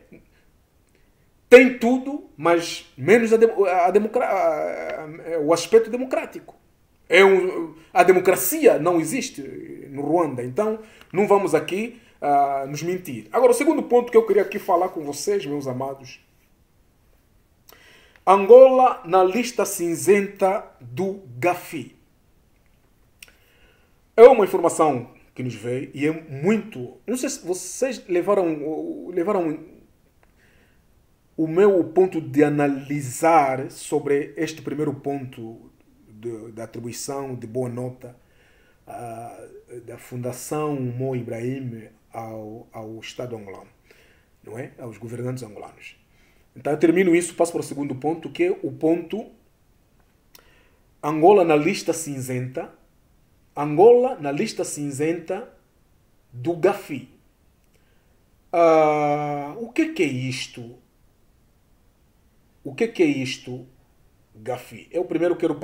tem tudo, mas menos o aspecto democrático. A democracia não existe no Ruanda. Então, não vamos aqui nos mentir. Agora, o segundo ponto que eu queria aqui falar com vocês, meus amados. Angola na lista cinzenta do Gafi. É uma informação que nos veio e é muito... Não sei se vocês levaram o meu ponto de analisar sobre este primeiro ponto da atribuição de boa nota da Fundação Mo Ibrahim ao Estado angolano, não é? Aos governantes angolanos. Então eu termino isso, passo para o segundo ponto, que é o ponto Angola na lista cinzenta. Angola na lista cinzenta do Gafi. O que é isto? O que é isto, Gafi? Eu primeiro quero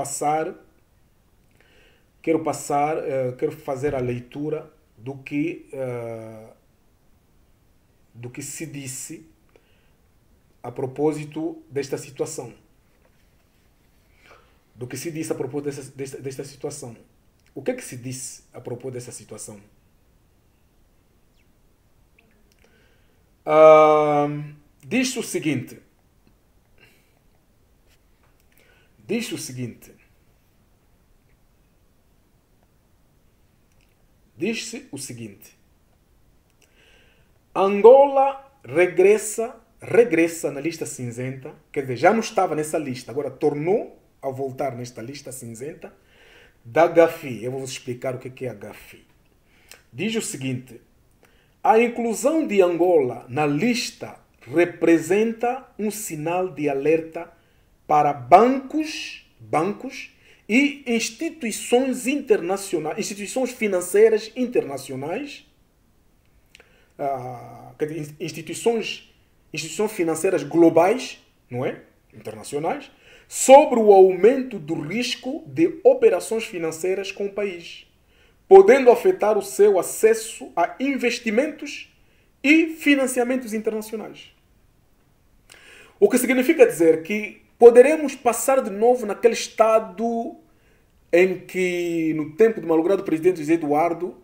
fazer a leitura do que se disse a propósito desta situação. Do que se disse a propósito desta situação. O que se disse a propósito dessa situação? Diz o seguinte. Diz-se o seguinte. Angola regressa na lista cinzenta, quer dizer, já não estava nessa lista, agora tornou a voltar nesta lista cinzenta da Gafi. Eu vou vos explicar o que é a Gafi. Diz o seguinte. A inclusão de Angola na lista representa um sinal de alerta para bancos e instituições internacionais, instituições financeiras internacionais, instituições financeiras globais, não é? Internacionais, sobre o aumento do risco de operações financeiras com o país, podendo afetar o seu acesso a investimentos e financiamentos internacionais. O que significa dizer que poderemos passar de novo naquele estado em que, no tempo do malogrado presidente José Eduardo,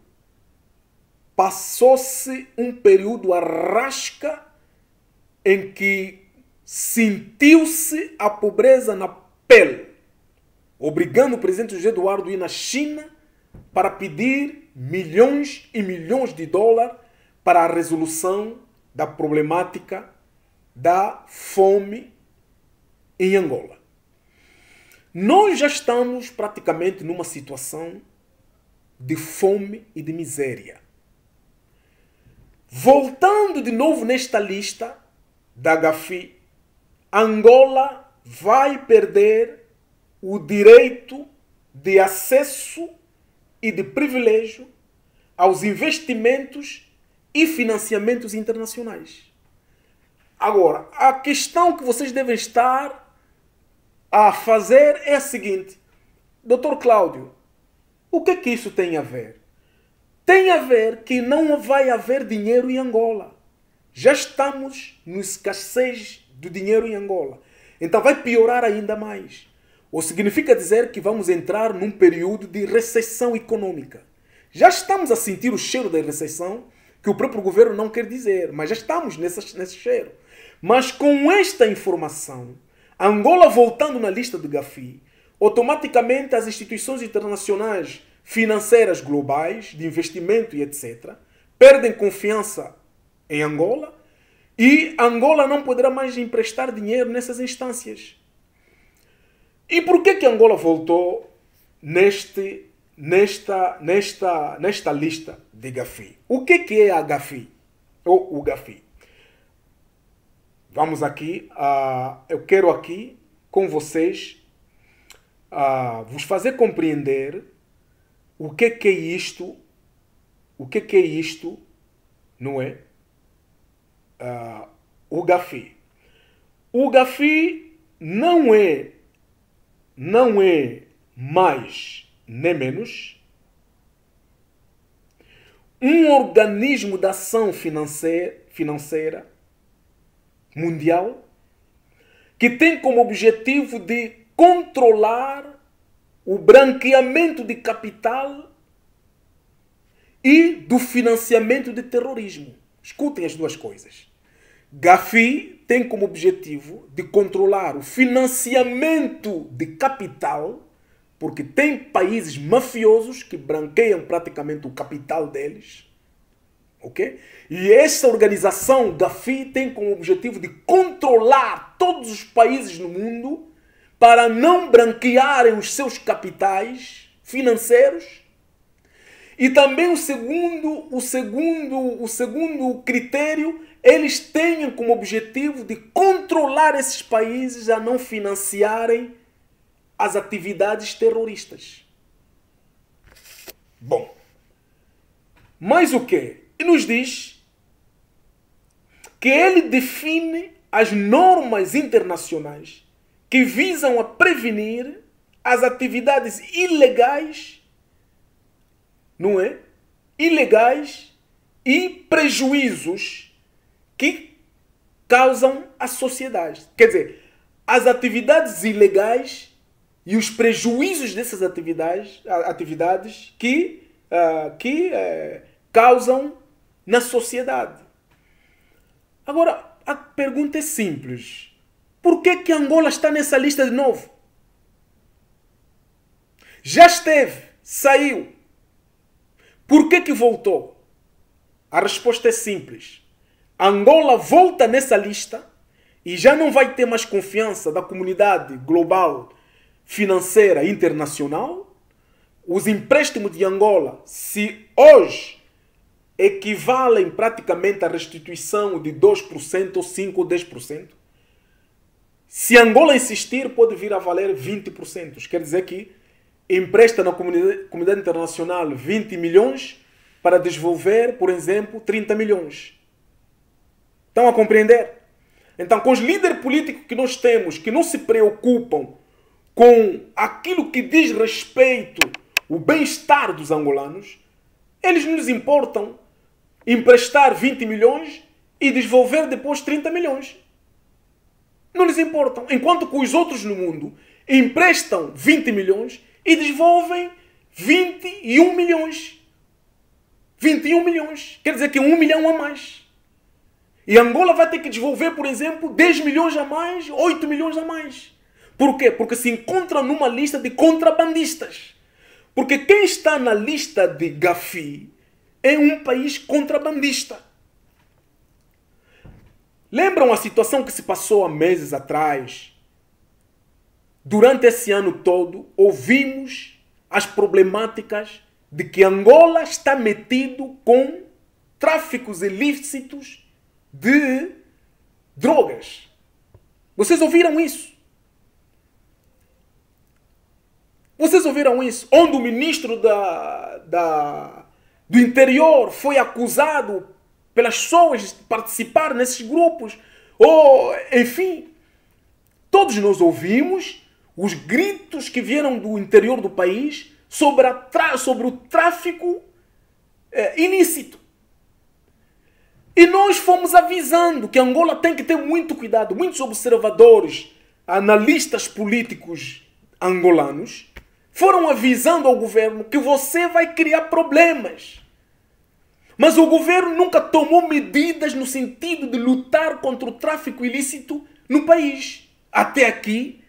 passou-se um período à rasca em que sentiu-se a pobreza na pele, obrigando o presidente José Eduardo a ir na China para pedir milhões e milhões de dólares para a resolução da problemática da fome em Angola. Nós já estamos praticamente numa situação de fome e de miséria. Voltando de novo nesta lista da Gafi, Angola vai perder o direito de acesso e de privilégio aos investimentos e financiamentos internacionais. Agora, a questão que vocês devem estar a fazer é a seguinte. Dr. Cláudio, o que é que isso tem a ver? Tem a ver que não vai haver dinheiro em Angola. Já estamos no escassez do dinheiro em Angola. Então vai piorar ainda mais. Ou significa dizer que vamos entrar num período de recessão econômica. Já estamos a sentir o cheiro da recessão, que o próprio governo não quer dizer, mas já estamos nesse cheiro. Mas com esta informação, Angola voltando na lista do Gafi, automaticamente as instituições internacionais financeiras globais, de investimento e etc., perdem confiança em Angola e Angola não poderá mais emprestar dinheiro nessas instâncias. E por que Angola voltou nesta lista de Gafi? O que é a Gafi? Ou o Gafi? Vamos aqui, eu quero aqui com vocês vos fazer compreender o que é isto, não é? O Gafi. O Gafi não é mais nem menos um organismo de ação financeira mundial que tem como objetivo de controlar o branqueamento de capital e do financiamento de terrorismo. Escutem as duas coisas. Gafi tem como objetivo de controlar o financiamento de capital, porque tem países mafiosos que branqueiam praticamente o capital deles. Ok? E essa organização Gafi tem como objetivo de controlar todos os países no mundo para não branquearem os seus capitais financeiros. E também o segundo critério, eles têm como objetivo de controlar esses países a não financiarem as atividades terroristas. Bom, mais o quê? E nos diz que ele define as normas internacionais que visam a prevenir as atividades ilegais, não é? Ilegais e prejuízos que causam à sociedade. Quer dizer, as atividades ilegais e os prejuízos dessas atividades que causam na sociedade. Agora, a pergunta é simples. Por que Angola está nessa lista de novo? Já esteve, saiu. Por que voltou? A resposta é simples. Angola volta nessa lista e já não vai ter mais confiança da comunidade global financeira internacional. Os empréstimos de Angola, se hoje equivalem praticamente à restituição de 2% ou 5% ou 10%, se Angola insistir, pode vir a valer 20%. Quer dizer que empresta na comunidade internacional 20 milhões para desenvolver, por exemplo, 30 milhões. Estão a compreender? Então, com os líderes políticos que nós temos, que não se preocupam com aquilo que diz respeito ao bem-estar dos angolanos, eles não lhes importam emprestar 20 milhões e desenvolver depois 30 milhões. Não lhes importam. Enquanto que os outros no mundo emprestam 20 milhões e desenvolvem 21 milhões. 21 milhões. Quer dizer que 1 milhão a mais. E Angola vai ter que desenvolver, por exemplo, 10 milhões a mais, 8 milhões a mais. Por quê? Porque se encontra numa lista de contrabandistas. Porque quem está na lista de Gafi é um país contrabandista. Lembram a situação que se passou há meses atrás? Durante esse ano todo, ouvimos as problemáticas de que Angola está metido com tráficos ilícitos de drogas. Vocês ouviram isso? Vocês ouviram isso? Onde o ministro do interior foi acusado pelas pessoas de participar nesses grupos. Ou, enfim, todos nós ouvimos os gritos que vieram do interior do país sobre o tráfico ilícito. E nós fomos avisando que Angola tem que ter muito cuidado. Muitos observadores, analistas políticos angolanos, foram avisando ao governo que você vai criar problemas. Mas o governo nunca tomou medidas no sentido de lutar contra o tráfico ilícito no país. Até aqui,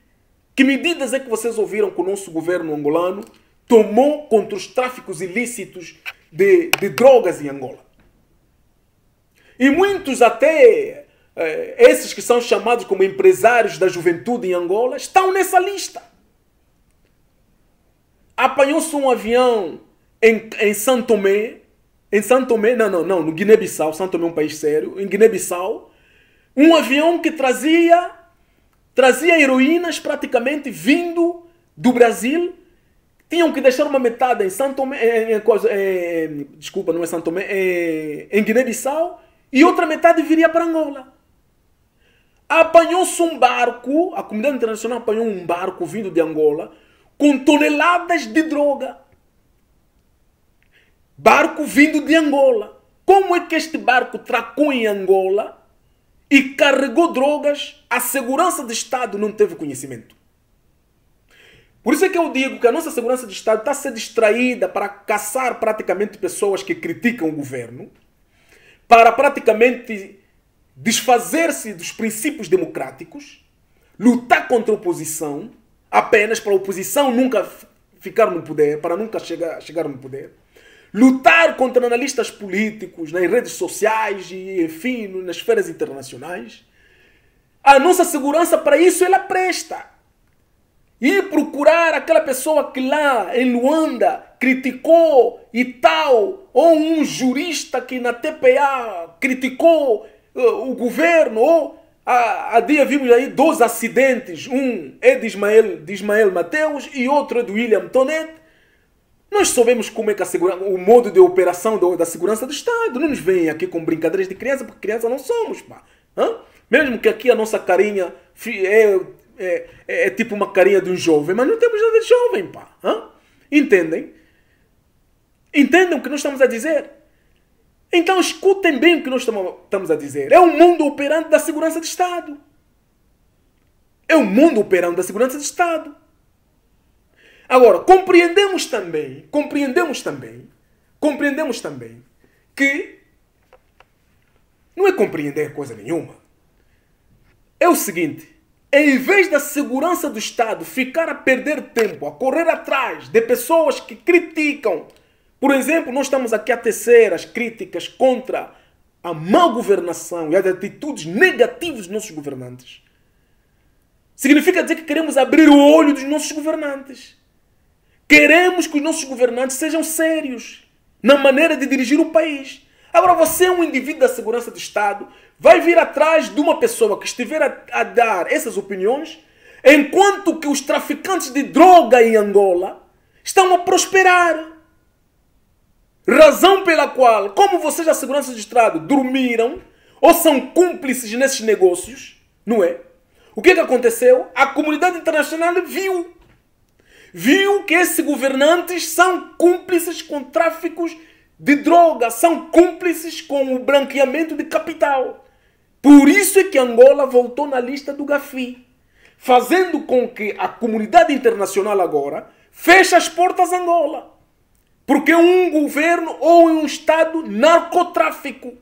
que medidas é que vocês ouviram que o nosso governo angolano tomou contra os tráficos ilícitos de drogas em Angola? E muitos até, esses que são chamados como empresários da juventude em Angola, estão nessa lista. Apanhou-se um avião em São Tomé, no Guiné-Bissau. São Tomé é um país sério. Em Guiné-Bissau, um avião que trazia heroínas praticamente vindo do Brasil. Tinham que deixar uma metade em São Tomé, desculpa, não é São Tomé, em Guiné-Bissau, e outra metade viria para Angola. Apanhou-se um barco, a comunidade internacional apanhou um barco vindo de Angola, com toneladas de droga. Barco vindo de Angola. Como é que este barco tracou em Angola e carregou drogas? A segurança do Estado não teve conhecimento. Por isso é que eu digo que a nossa segurança de Estado está a ser distraída para caçar praticamente pessoas que criticam o governo, para praticamente desfazer-se dos princípios democráticos, lutar contra a oposição, apenas para a oposição nunca ficar no poder, para nunca chegar no poder, lutar contra analistas políticos nas redes sociais e, enfim, nas esferas internacionais. A nossa segurança para isso ela presta. E procurar aquela pessoa que lá em Luanda criticou e tal, ou um jurista que na TPA criticou o governo, ou há dia vimos aí 2 acidentes, um é de Ismael Mateus e outro é do William Tonet. Nós sabemos como é que o modo de operação da segurança do Estado. Não nos vem aqui com brincadeiras de criança, porque criança não somos, pá. Mesmo que aqui a nossa carinha é tipo uma carinha de um jovem, mas não temos nada de jovem, pá. Entendem? Entendem o que nós estamos a dizer? Então escutem bem o que nós estamos a dizer. É o mundo operante da segurança de Estado. É o mundo operante da segurança de Estado. Agora, compreendemos também que não é compreender coisa nenhuma. É o seguinte, em vez da segurança do Estado ficar a perder tempo, a correr atrás de pessoas que criticam, por exemplo, nós estamos aqui a tecer as críticas contra a má governação e as atitudes negativas dos nossos governantes. Significa dizer que queremos abrir o olho dos nossos governantes. Queremos que os nossos governantes sejam sérios na maneira de dirigir o país. Agora, você é um indivíduo da segurança do Estado, vai vir atrás de uma pessoa que estiver a dar essas opiniões, enquanto que os traficantes de droga em Angola estão a prosperar. Razão pela qual, como vocês da segurança do Estado dormiram ou são cúmplices nesses negócios, não é? O que aconteceu? A comunidade internacional viu que esses governantes são cúmplices com tráficos de droga, são cúmplices com o branqueamento de capital. Por isso é que Angola voltou na lista do Gafi, fazendo com que a comunidade internacional agora feche as portas a Angola. Porque é um governo ou um Estado narcotráfico.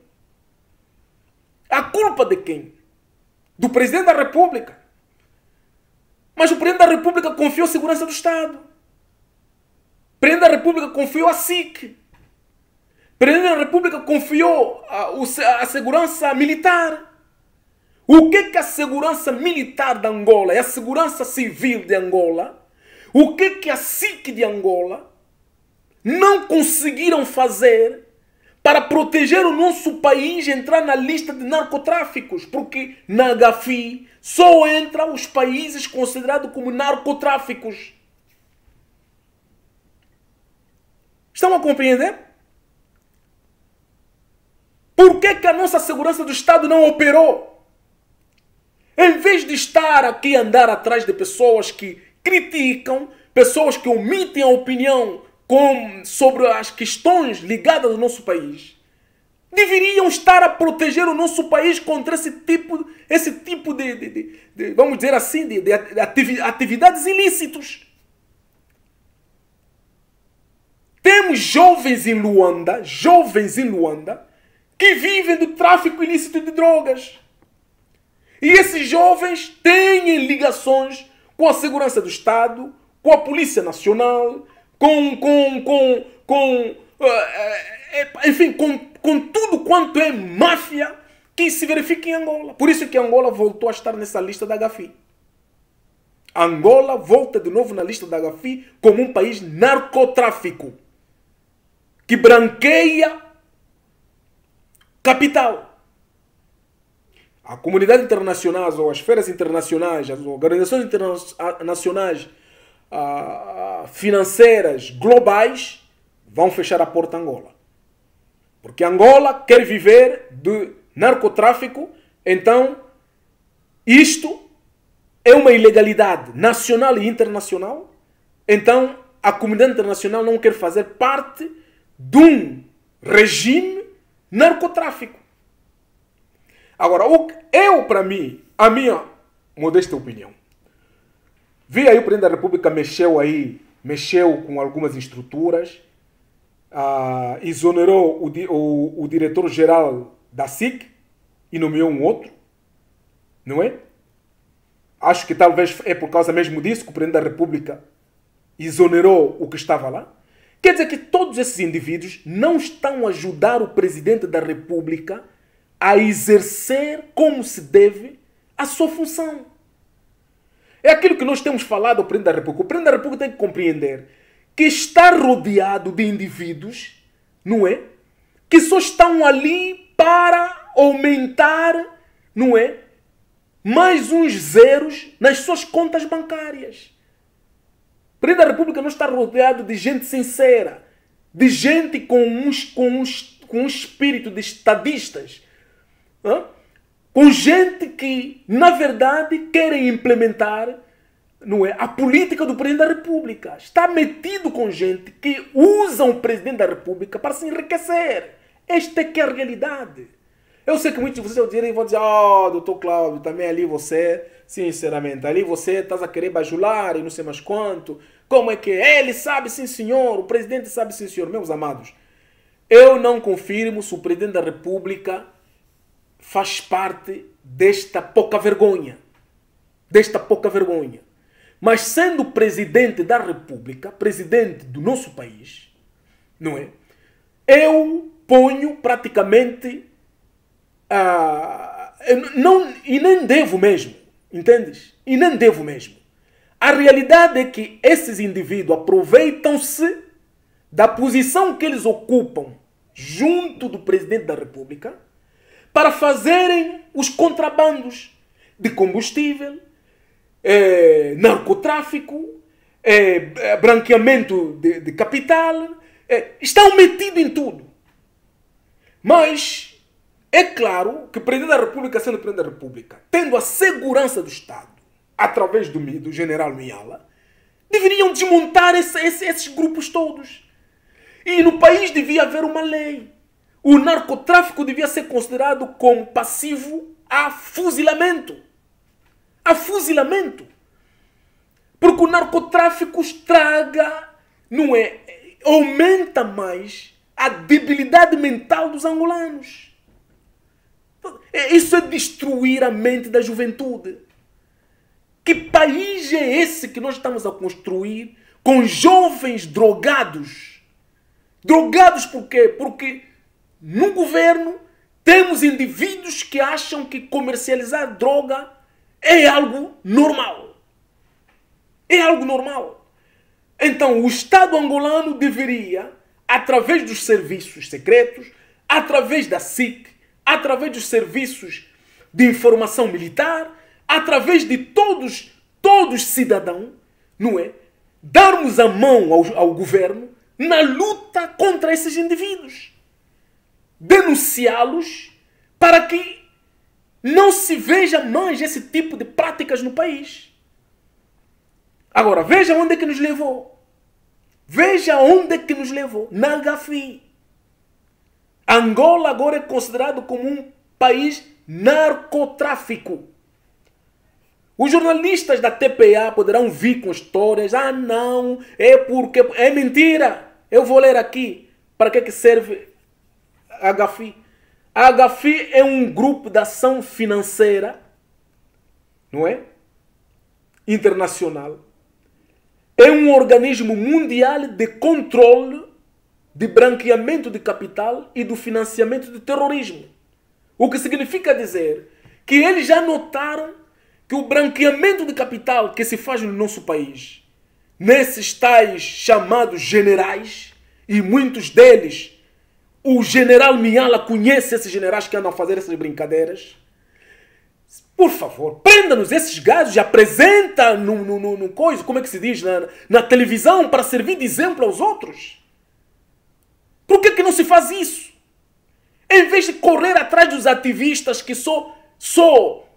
A culpa de quem? Do Presidente da República. Mas o Presidente da República confiou a segurança do Estado. O Presidente da República confiou a SIC. O Presidente da República confiou a segurança militar. O que a segurança militar de Angola e a segurança civil de Angola, o que a SIC de Angola não conseguiram fazer para proteger o nosso país e entrar na lista de narcotráficos? Porque na Gafi só entram os países considerados como narcotráficos. Estão a compreender? Por que a nossa segurança do Estado não operou? Em vez de estar aqui a andar atrás de pessoas que criticam, pessoas que omitem a opinião sobre as questões ligadas ao nosso país, deveriam estar a proteger o nosso país contra esse tipo de vamos dizer assim, de atividades ilícitas. Temos jovens em Luanda, que vivem do tráfico ilícito de drogas. E esses jovens têm ligações com a segurança do Estado, com a Polícia Nacional, enfim, com tudo quanto é máfia que se verifica em Angola. Por isso que Angola voltou a estar nessa lista da Gafi. Angola volta de novo na lista da Gafi como um país narcotráfico que branqueia capital. A comunidade internacional, ou as esferas internacionais, as organizações internacionais financeiras globais vão fechar a porta a Angola. Porque Angola quer viver de narcotráfico, então isto é uma ilegalidade nacional e internacional. Então a comunidade internacional não quer fazer parte de um regime narcotráfico. Agora, para mim, a minha modesta opinião, Vi aí o Presidente da República mexeu com algumas estruturas, exonerou o diretor-geral da SIC e nomeou um outro, não é? Acho que talvez é por causa mesmo disso que o Presidente da República exonerou o que estava lá. Quer dizer que todos esses indivíduos não estão a ajudar o Presidente da República a exercer como se deve a sua função. É aquilo que nós temos falado ao Presidente da República. O Presidente da República tem que compreender que está rodeado de indivíduos, não é? Que só estão ali para aumentar, não é? Mais uns zeros nas suas contas bancárias. O Presidente da República não está rodeado de gente sincera, de gente com um espírito de estadistas, com gente que, na verdade, querem implementar, não é, a política do Presidente da República. Está metido com gente que usa o Presidente da República para se enriquecer. Esta é que é a realidade. Eu sei que muitos de vocês vão dizer, doutor Cláudio, também ali você, sinceramente, ali você estás a querer bajular e não sei mais quanto. Como é que é? Ele sabe, sim senhor, o Presidente sabe, sim senhor. Meus amados, eu não confirmo se o Presidente da República faz parte desta pouca vergonha. Desta pouca vergonha. Mas sendo Presidente da República, Presidente do nosso país, não é? Eu ponho praticamente... e nem devo mesmo, entendes? E nem devo mesmo. A realidade é que esses indivíduos aproveitam-se da posição que eles ocupam junto do Presidente da República para fazerem os contrabandos de combustível, narcotráfico, branqueamento de capital. Estão metidos em tudo. Mas é claro que o Presidente da República, sendo o Presidente da República, tendo a segurança do Estado, através do general Miala, deveriam desmontar esses grupos todos. E no país devia haver uma lei. O narcotráfico devia ser considerado como passivo a fuzilamento. A fuzilamento. Porque o narcotráfico estraga, não é? Aumenta mais a debilidade mental dos angolanos. Isso é destruir a mente da juventude. Que país é esse que nós estamos a construir com jovens drogados? Drogados por quê? Porque no governo temos indivíduos que acham que comercializar droga é algo normal. É algo normal. Então o Estado angolano deveria, através dos serviços secretos, através da SIC, através dos serviços de informação militar, através de todos cidadãos, não é? Darmos a mão ao governo na luta contra esses indivíduos. Denunciá-los para que não se veja mais esse tipo de práticas no país. Agora, veja onde é que nos levou. Veja onde é que nos levou. Na GAFI. Angola agora é considerado como um país narcotráfico. Os jornalistas da TPA poderão vir com histórias. Não, é porque... É mentira. Eu vou ler aqui. Para que serve a GAFI? A GAFI é um grupo de ação financeira, não é? Internacional. É um organismo mundial de controle de branqueamento de capital e do financiamento do terrorismo. O que significa dizer que eles já notaram que o branqueamento de capital que se faz no nosso país, nesses tais chamados generais, e muitos deles, o general Miala conhece esses generais que andam a fazer essas brincadeiras. Por favor, prenda-nos esses gajos e apresenta no coisa, como é que se diz, na televisão, para servir de exemplo aos outros. Por que não se faz isso? Em vez de correr atrás dos ativistas que só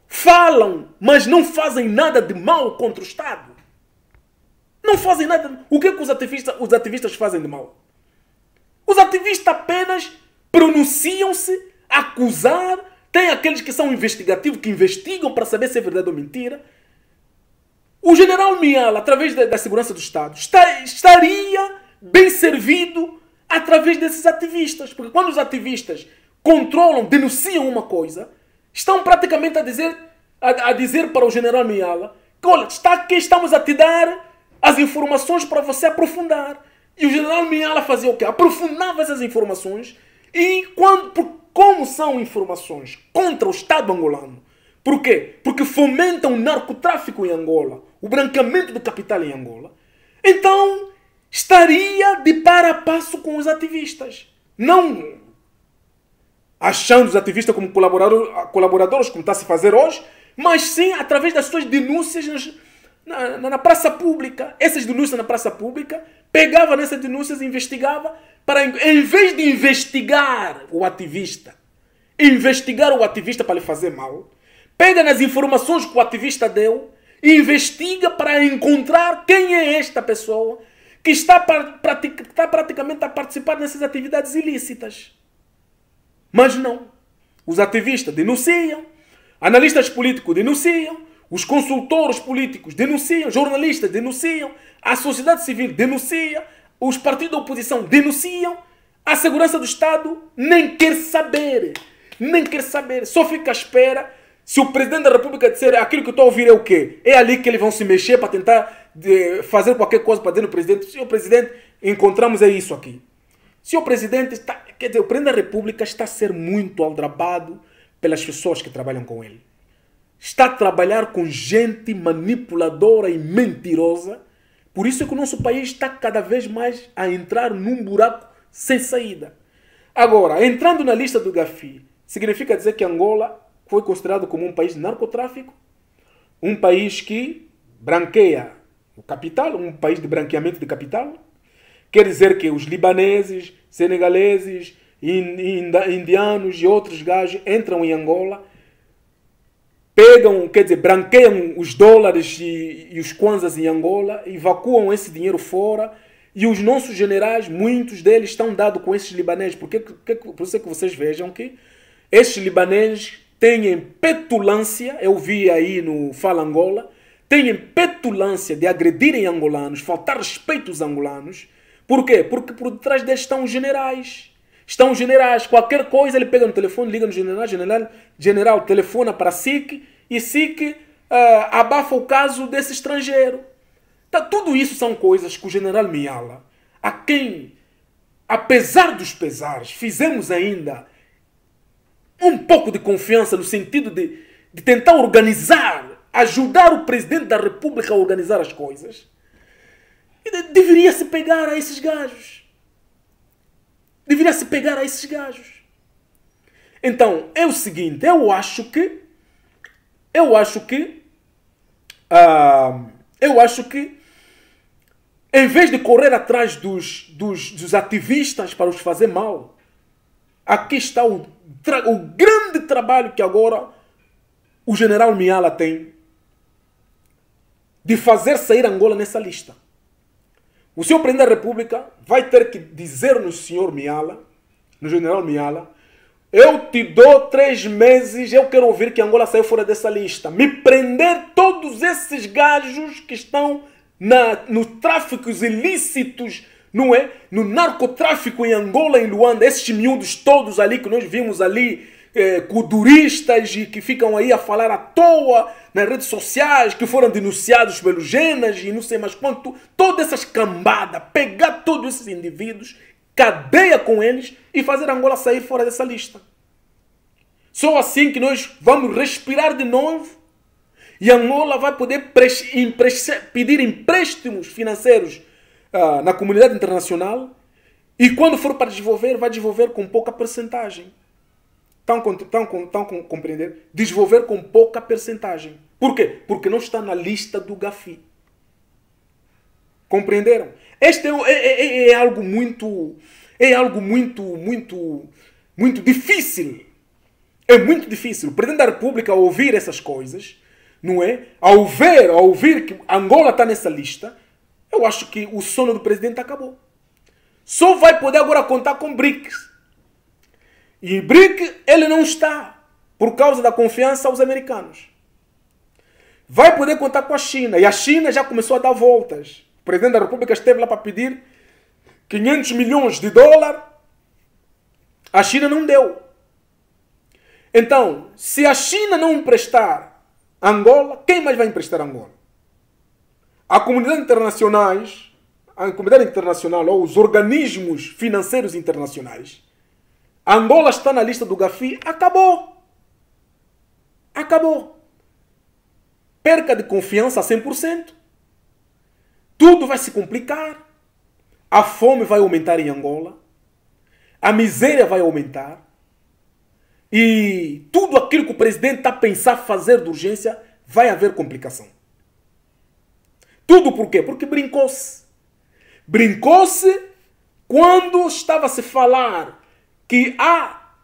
falam, mas não fazem nada de mal contra o Estado. Não fazem nada. O que os ativistas fazem de mal? Os ativistas apenas pronunciam-se, acusar. Tem aqueles que são investigativos, que investigam para saber se é verdade ou mentira. o general Miala, através da segurança do Estado, estaria bem servido através desses ativistas. Porque quando os ativistas controlam, denunciam uma coisa, estão praticamente a dizer para o general Miala que, olha, está aqui, estamos a te dar as informações para você aprofundar. E o general Miala fazia o quê? Aprofundava essas informações e como são informações contra o Estado angolano. Por quê? Porque fomentam o narcotráfico em Angola, o branqueamento do capital em Angola. Então, estaria de par a passo com os ativistas. Não achando os ativistas como colaboradores, como está a se fazer hoje, mas sim através das suas denúncias na praça pública. Essas denúncias na praça pública, pegava nessas denúncias e investigava, para, em vez de investigar o ativista para lhe fazer mal, pega nas informações que o ativista deu e investiga para encontrar quem é esta pessoa que está praticamente a participar nessas atividades ilícitas. Mas não. Os ativistas denunciam, analistas políticos denunciam, os consultores políticos denunciam, jornalistas denunciam, a sociedade civil denuncia, os partidos da oposição denunciam, a segurança do Estado nem quer saber. Nem quer saber. Só fica à espera. Se o presidente da República disser aquilo que eu estou a ouvir é o quê? É ali que eles vão se mexer para tentar fazer qualquer coisa para dizer no presidente. Senhor presidente, encontramos é isso aqui. Senhor presidente, quer dizer, o presidente da República está a ser muito aldrabado pelas pessoas que trabalham com ele. Está a trabalhar com gente manipuladora e mentirosa. Por isso é que o nosso país está cada vez mais a entrar num buraco sem saída. Agora, entrando na lista do Gafi, significa dizer que Angola foi considerado como um país de narcotráfico, um país que branqueia o capital, um país de branqueamento de capital. Quer dizer que os libaneses, senegaleses, indianos e outros gajos entram em Angola, pegam, quer dizer, branqueiam os dólares e os kwanzas em Angola, evacuam esse dinheiro fora, e os nossos generais, muitos deles estão dados com esses libaneses. Por isso é que vocês vejam que esses libaneses têm petulância, eu vi aí no Fala Angola, têm petulância de agredirem angolanos, faltar respeito aos angolanos. Por quê? Porque por detrás deles estão os generais. Estão os generais. Qualquer coisa ele pega no telefone, liga no general telefona para a SIC e SIC abafa o caso desse estrangeiro. Então, tudo isso são coisas que o general Miala, a quem, apesar dos pesares, fizemos ainda um pouco de confiança no sentido de tentar organizar, ajudar o presidente da República a organizar as coisas, deveria se pegar a esses gajos. Deveria se pegar a esses gajos. Então, é o seguinte, eu acho que em vez de correr atrás dos ativistas para os fazer mal, aqui está o grande trabalho que agora o general Miala tem de fazer sair Angola nessa lista. O senhor presidente da República vai ter que dizer no senhor Miala, no general Miala, eu te dou 3 meses, eu quero ouvir que Angola saiu fora dessa lista. Me prender todos esses gajos que estão no tráficos ilícitos, não é? No narcotráfico em Angola e em Luanda, esses miúdos todos ali que nós vimos ali, kuduristas e que ficam aí a falar à toa nas redes sociais, que foram denunciados pelos Genas e não sei mais quanto, todas essas cambadas, pegar todos esses indivíduos, cadeia com eles e fazer Angola sair fora dessa lista. Só assim que nós vamos respirar de novo e Angola vai poder pedir empréstimos financeiros na comunidade internacional e quando for para desenvolver, vai desenvolver com pouca percentagem. Estão compreendendo? Desenvolver com pouca percentagem. Por quê? Porque não está na lista do Gafi. Compreenderam? Este é algo muito difícil. É muito difícil. O presidente da República, ao ouvir essas coisas, não é? Ao ouvir que Angola está nessa lista, eu acho que o sono do presidente acabou. Só vai poder agora contar com BRICS. E BRIC ele não está por causa da confiança aos americanos. vai poder contar com a China. E a China já começou a dar voltas. O presidente da República esteve lá para pedir 500 milhões de dólares. A China não deu. Então, se a China não emprestar Angola, quem mais vai emprestar Angola? A comunidade internacional ou os organismos financeiros internacionais. Angola está na lista do Gafi, acabou. Acabou. Perca de confiança a 100%. Tudo vai se complicar. A fome vai aumentar em Angola. A miséria vai aumentar. E tudo aquilo que o presidente está a pensar fazer de urgência, vai haver complicação. Tudo por quê? Porque brincou-se. Brincou-se quando estava a se falar que a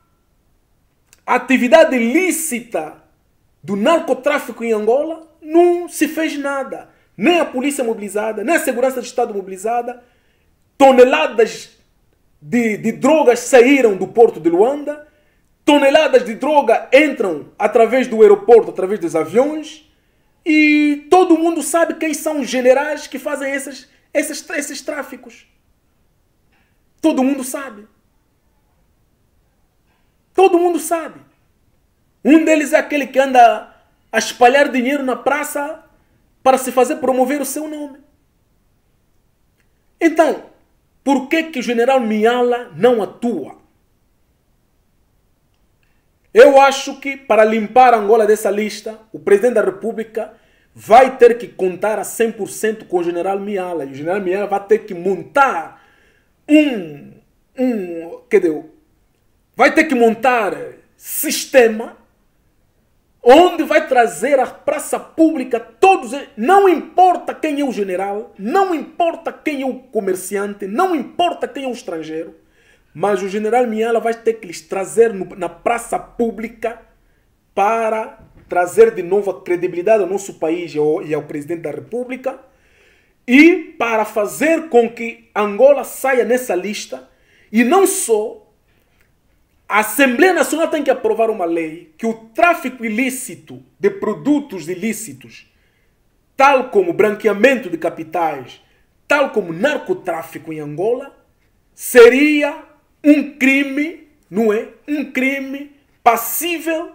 atividade ilícita do narcotráfico em Angola, não se fez nada. Nem a polícia mobilizada, nem a segurança do Estado mobilizada. Toneladas de drogas saíram do porto de Luanda. Toneladas de droga entram através do aeroporto, através dos aviões. E todo mundo sabe quem são os generais que fazem esses tráficos. Todo mundo sabe. Todo mundo sabe. Um deles é aquele que anda a espalhar dinheiro na praça para se fazer promover o seu nome. Então, por que o general Miala não atua? Eu acho que para limpar Angola dessa lista, o presidente da República vai ter que contar a 100% com o general Miala. E o general Miala vai ter que montar vai ter que montar sistema onde vai trazer à praça pública todos, não importa quem é o general, não importa quem é o comerciante, não importa quem é o estrangeiro, mas o general Miala vai ter que lhes trazer na praça pública para trazer de novo a credibilidade ao nosso país e ao presidente da República e para fazer com que Angola saia nessa lista. E não só, a Assembleia Nacional tem que aprovar uma lei que o tráfico ilícito de produtos ilícitos, tal como branqueamento de capitais, tal como narcotráfico em Angola, seria um crime, não é? Um crime passível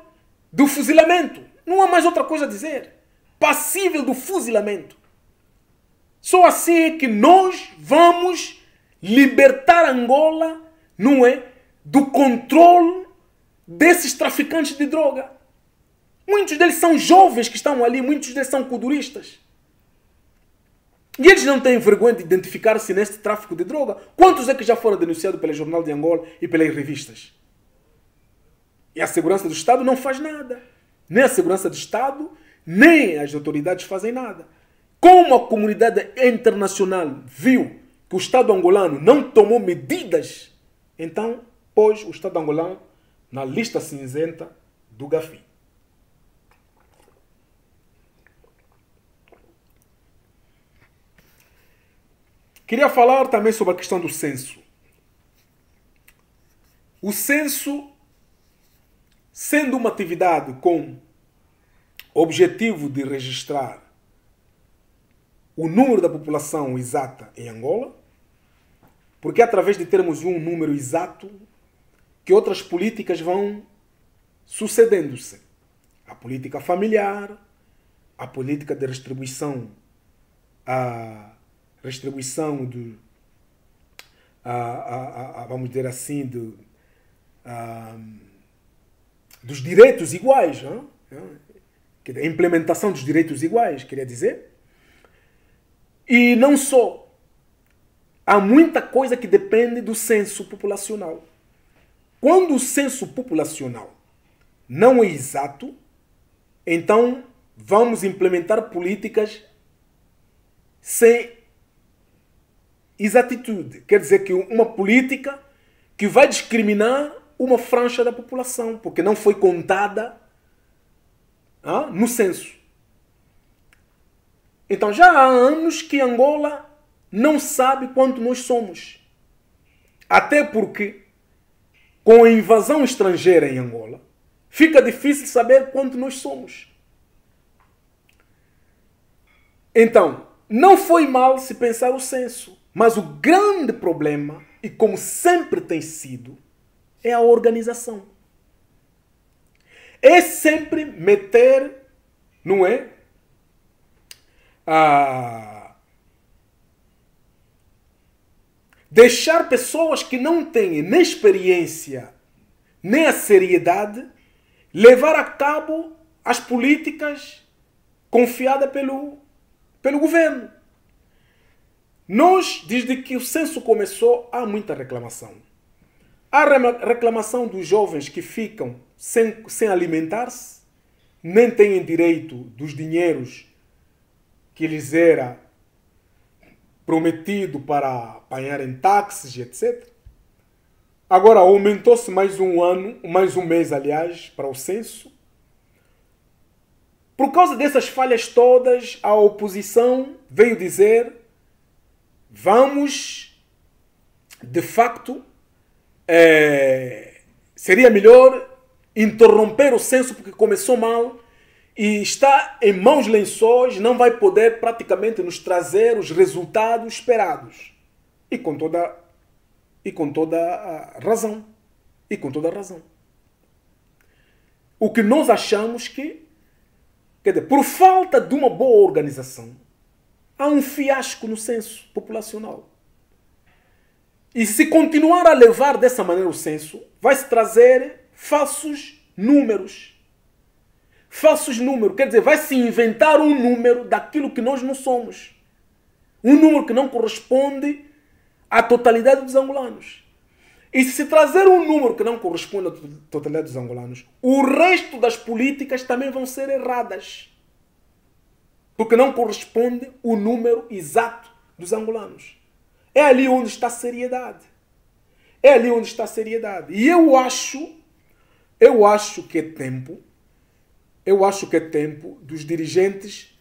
do fuzilamento. Não há mais outra coisa a dizer. Passível do fuzilamento. Só assim é que nós vamos libertar Angola, não é? Do controle desses traficantes de droga. Muitos deles são jovens que estão ali, muitos deles são kuduristas. E eles não têm vergonha de identificar-se neste tráfico de droga. Quantos é que já foram denunciados pelo Jornal de Angola e pelas revistas? E a segurança do Estado não faz nada. Nem a segurança do Estado, nem as autoridades fazem nada. Como a comunidade internacional viu que o Estado angolano não tomou medidas, então pôs o Estado angolano na lista cinzenta do Gafi. Queria falar também sobre a questão do censo. O censo, sendo uma atividade com objetivo de registrar o número da população exata em Angola, porque é através de termos um número exato que outras políticas vão sucedendo-se. A política familiar, a política de redistribuição, vamos dizer assim, dos direitos iguais, a implementação dos direitos iguais, queria dizer. E não só. Há muita coisa que depende do censo populacional. Quando o censo populacional não é exato, então vamos implementar políticas sem exatitude. Quer dizer que uma política que vai discriminar uma francha da população, porque não foi contada no censo. Então já há anos que Angola não sabe quanto nós somos. Até porque, com a invasão estrangeira em Angola, fica difícil saber quanto nós somos. Então, não foi mal se pensar o censo, mas o grande problema, e como sempre tem sido, é a organização. É sempre meter, não é? Deixar pessoas que não têm nem experiência, nem a seriedade, levar a cabo as políticas confiadas pelo governo. Nós, desde que o censo começou, há muita reclamação. Há reclamação dos jovens que ficam sem alimentar-se, nem têm direito dos dinheiros que lhes era prometido para apanharem táxis, etc. Agora aumentou-se mais um ano, mais um mês, aliás, para o censo. Por causa dessas falhas todas, a oposição veio dizer: vamos, de facto, seria melhor interromper o censo porque começou mal e está em maus lençóis, não vai poder praticamente nos trazer os resultados esperados. E com toda a razão. E com toda a razão. O que nós achamos que, quer dizer, por falta de uma boa organização, há um fiasco no censo populacional. E se continuar a levar dessa maneira o censo, vai-se trazer falsos números. Falsos números, quer dizer, vai-se inventar um número daquilo que nós não somos. Um número que não corresponde à totalidade dos angolanos. E se trazer um número que não corresponde à totalidade dos angolanos, o resto das políticas também vão ser erradas. Porque não corresponde o número exato dos angolanos. É ali onde está a seriedade. É ali onde está a seriedade. E eu acho que é tempo, dos dirigentes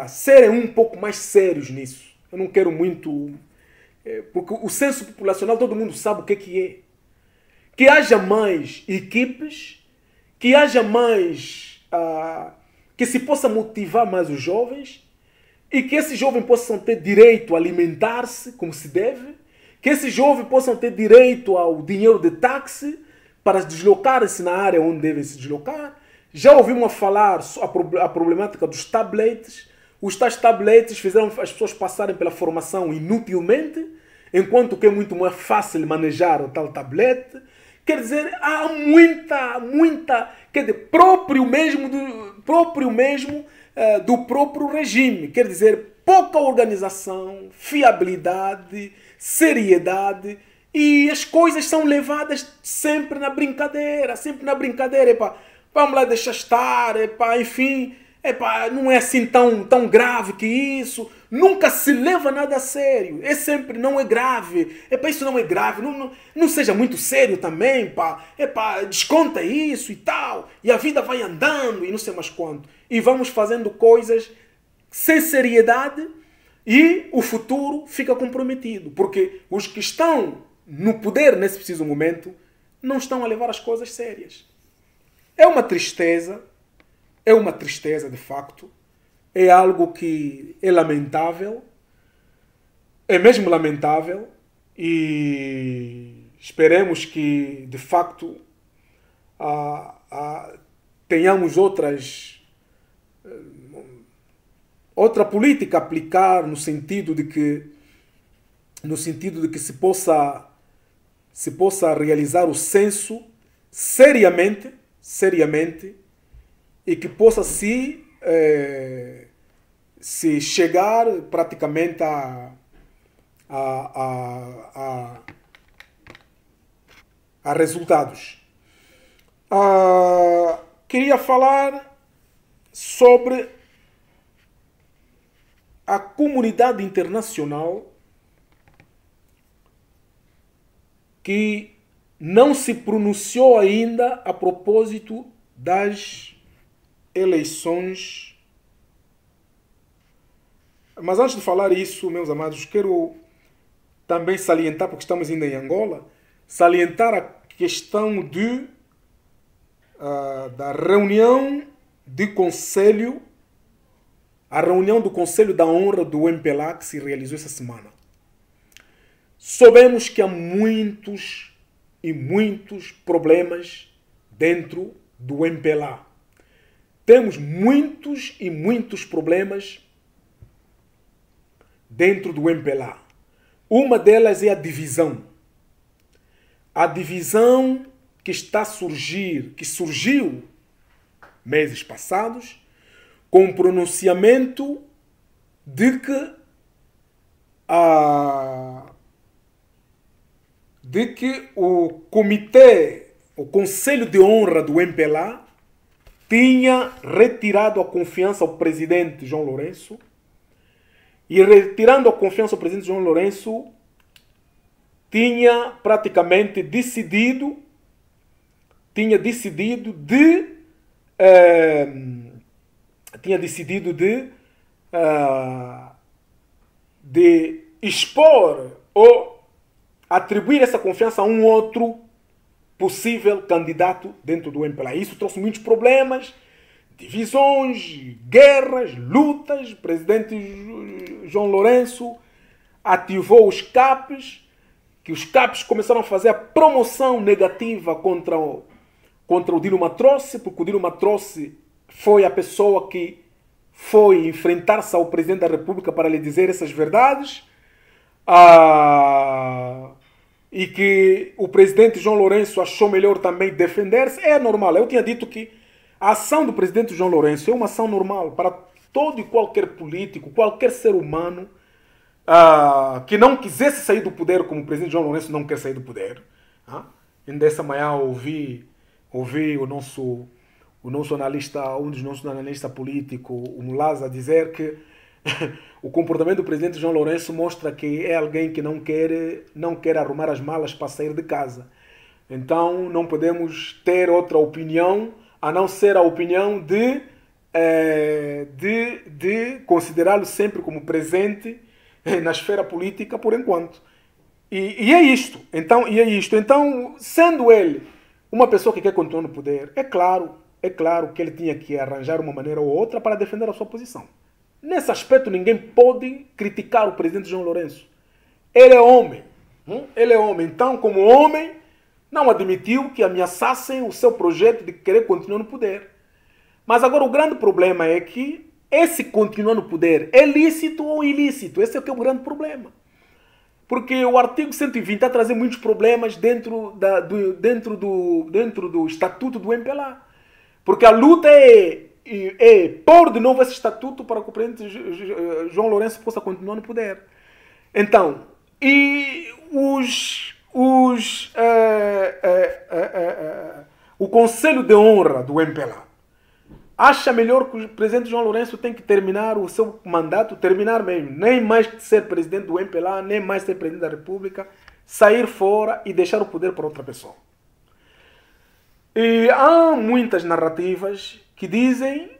serem um pouco mais sérios nisso. Eu não quero muito... porque o censo populacional todo mundo sabe o que é. Que haja mais equipes, que haja mais... que se possa motivar mais os jovens e que esses jovens possam ter direito a alimentar-se como se deve, que esses jovens possam ter direito ao dinheiro de táxi para deslocarem-se na área onde devem se deslocar. Já ouvimos falar a problemática dos tablets. Os tais tablets fizeram as pessoas passarem pela formação inutilmente, enquanto que é muito mais fácil manejar o tal tablet. Quer dizer, há muita, quer dizer, próprio mesmo do próprio regime. Quer dizer, pouca organização, fiabilidade, seriedade, e as coisas são levadas sempre na brincadeira, Epá, vamos lá deixar estar, enfim, não é assim tão grave que isso. Nunca se leva nada a sério. É sempre, não é grave. Isso não é grave. Não seja muito sério também, desconta isso e tal. E a vida vai andando e não sei mais quanto. E vamos fazendo coisas sem seriedade e o futuro fica comprometido. Porque os que estão no poder nesse preciso momento não estão a levar as coisas sérias. É uma tristeza de facto. É algo que é lamentável, é mesmo lamentável, e esperemos que, de facto, tenhamos outra política a aplicar no sentido de que se possa realizar o censo seriamente, e que possa se chegar praticamente a resultados. Queria falar sobre a comunidade internacional que não se pronunciou ainda a propósito das eleições. Mas antes de falar isso, meus amados, quero também salientar, porque estamos ainda em Angola, salientar a questão da reunião de conselho a reunião do Conselho da Honra do MPLA que se realizou essa semana, soubemos que há muitos e muitos problemas dentro do MPLA. Temos muitos e muitos problemas dentro do MPLA. Uma delas é a divisão. A divisão que está a surgir, que surgiu meses passados, com o pronunciamento de que o comitê, o Conselho de Honra do MPLA tinha retirado a confiança ao presidente João Lourenço, e retirando a confiança ao presidente João Lourenço, tinha praticamente decidido de expor ou atribuir essa confiança a um outro possível candidato dentro do MPLA. Isso trouxe muitos problemas, divisões, guerras, lutas. O presidente João Lourenço ativou os CAPs, que os CAPs começaram a fazer a promoção negativa contra o Dilma Trouxe, porque o Dilma Trouxe foi a pessoa que foi enfrentar-se ao presidente da República para lhe dizer essas verdades, e que o presidente João Lourenço achou melhor também defender-se. É normal. Eu tinha dito que a ação do presidente João Lourenço é uma ação normal para todo e qualquer político, qualquer ser humano que não quisesse sair do poder, como o presidente João Lourenço não quer sair do poder. Ainda essa manhã ouvi o nosso analista, um dos nossos analistas políticos, o Mulaza, dizer que o comportamento do presidente João Lourenço mostra que é alguém que não quer arrumar as malas para sair de casa. Então não podemos ter outra opinião a não ser a opinião de considerá-lo sempre como presente na esfera política por enquanto. E é isto. Então, sendo ele uma pessoa que quer continuar no poder, é claro que ele tinha que arranjar uma maneira ou outra para defender a sua posição. Nesse aspecto, ninguém pode criticar o presidente João Lourenço. Ele é homem. Ele é homem. Então, como homem, não admitiu que ameaçassem o seu projeto de querer continuar no poder. Mas agora o grande problema é que esse continuar no poder é lícito ou ilícito. Esse é que é o grande problema. Porque o artigo 120 está a trazer muitos problemas dentro do estatuto do MPLA. Porque a luta é pôr de novo esse estatuto para que o presidente João Lourenço possa continuar no poder. Então, e o Conselho de Honra do MPLA acha melhor que o presidente João Lourenço tem que terminar o seu mandato, terminar mesmo, nem mais ser presidente do MPLA, nem mais ser presidente da República, sair fora e deixar o poder para outra pessoa. E há muitas narrativas que dizem,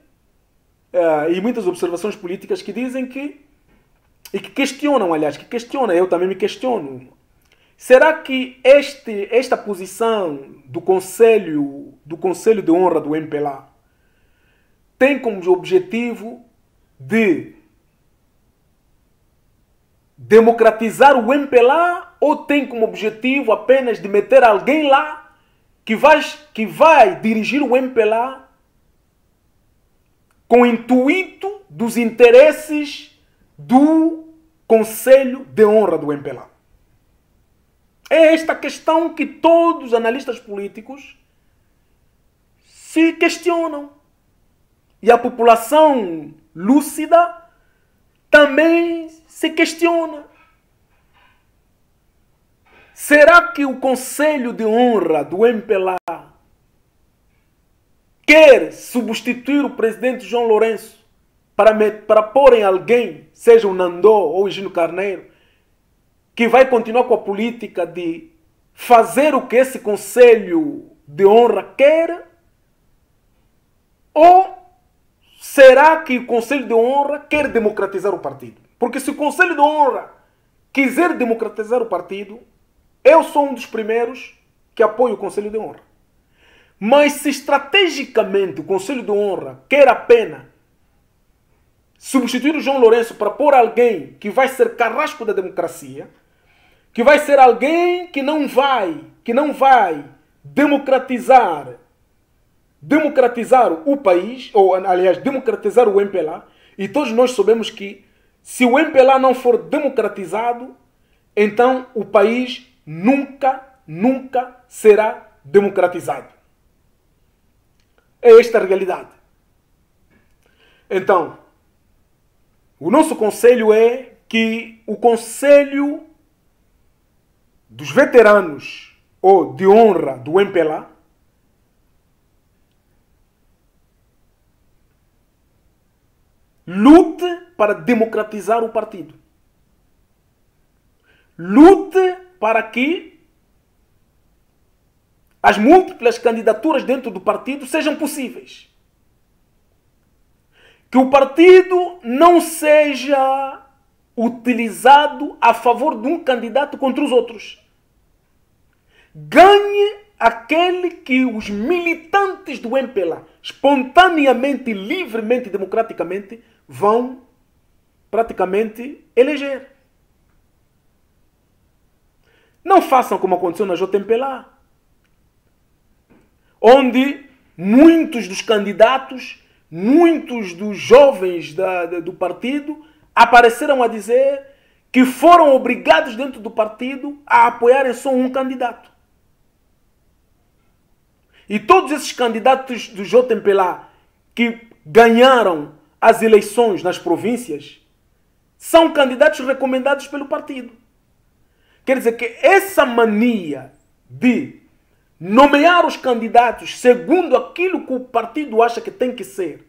e muitas observações políticas que dizem que questionam, eu também me questiono. Será que esta posição do Conselho de Honra do MPLA tem como objetivo de democratizar o MPLA ou tem como objetivo apenas de meter alguém lá que vai dirigir o MPLA com o intuito dos interesses do Conselho de Honra do MPLA? É esta questão que todos os analistas políticos se questionam. E a população lúcida também se questiona. Será que o Conselho de Honra do MPLA quer substituir o presidente João Lourenço para pôr em alguém, seja o Nandô ou o Gino Carneiro, que vai continuar com a política de fazer o que esse Conselho de Honra quer? Ou será que o Conselho de Honra quer democratizar o partido? Porque se o Conselho de Honra quiser democratizar o partido, eu sou um dos primeiros que apoio o Conselho de Honra. Mas se estrategicamente o Conselho de Honra quer apenas substituir o João Lourenço para pôr alguém que vai ser carrasco da democracia, que vai ser alguém que não vai democratizar o país, ou aliás, democratizar o MPLA, e todos nós sabemos que se o MPLA não for democratizado, então o país nunca será democratizado. É esta a realidade. Então, o nosso conselho é que o conselho dos veteranos ou de honra do MPLA lute para democratizar o partido. Lute para que as múltiplas candidaturas dentro do partido sejam possíveis. Que o partido não seja utilizado a favor de um candidato contra os outros. Ganhe aquele que os militantes do MPLA, espontaneamente, livremente, democraticamente, vão praticamente eleger. Não façam como aconteceu na JMPLA, onde muitos dos candidatos, muitos dos jovens do partido apareceram a dizer que foram obrigados dentro do partido a apoiarem só um candidato. E todos esses candidatos do JMPLA que ganharam as eleições nas províncias são candidatos recomendados pelo partido. Quer dizer que essa mania de nomear os candidatos segundo aquilo que o partido acha que tem que ser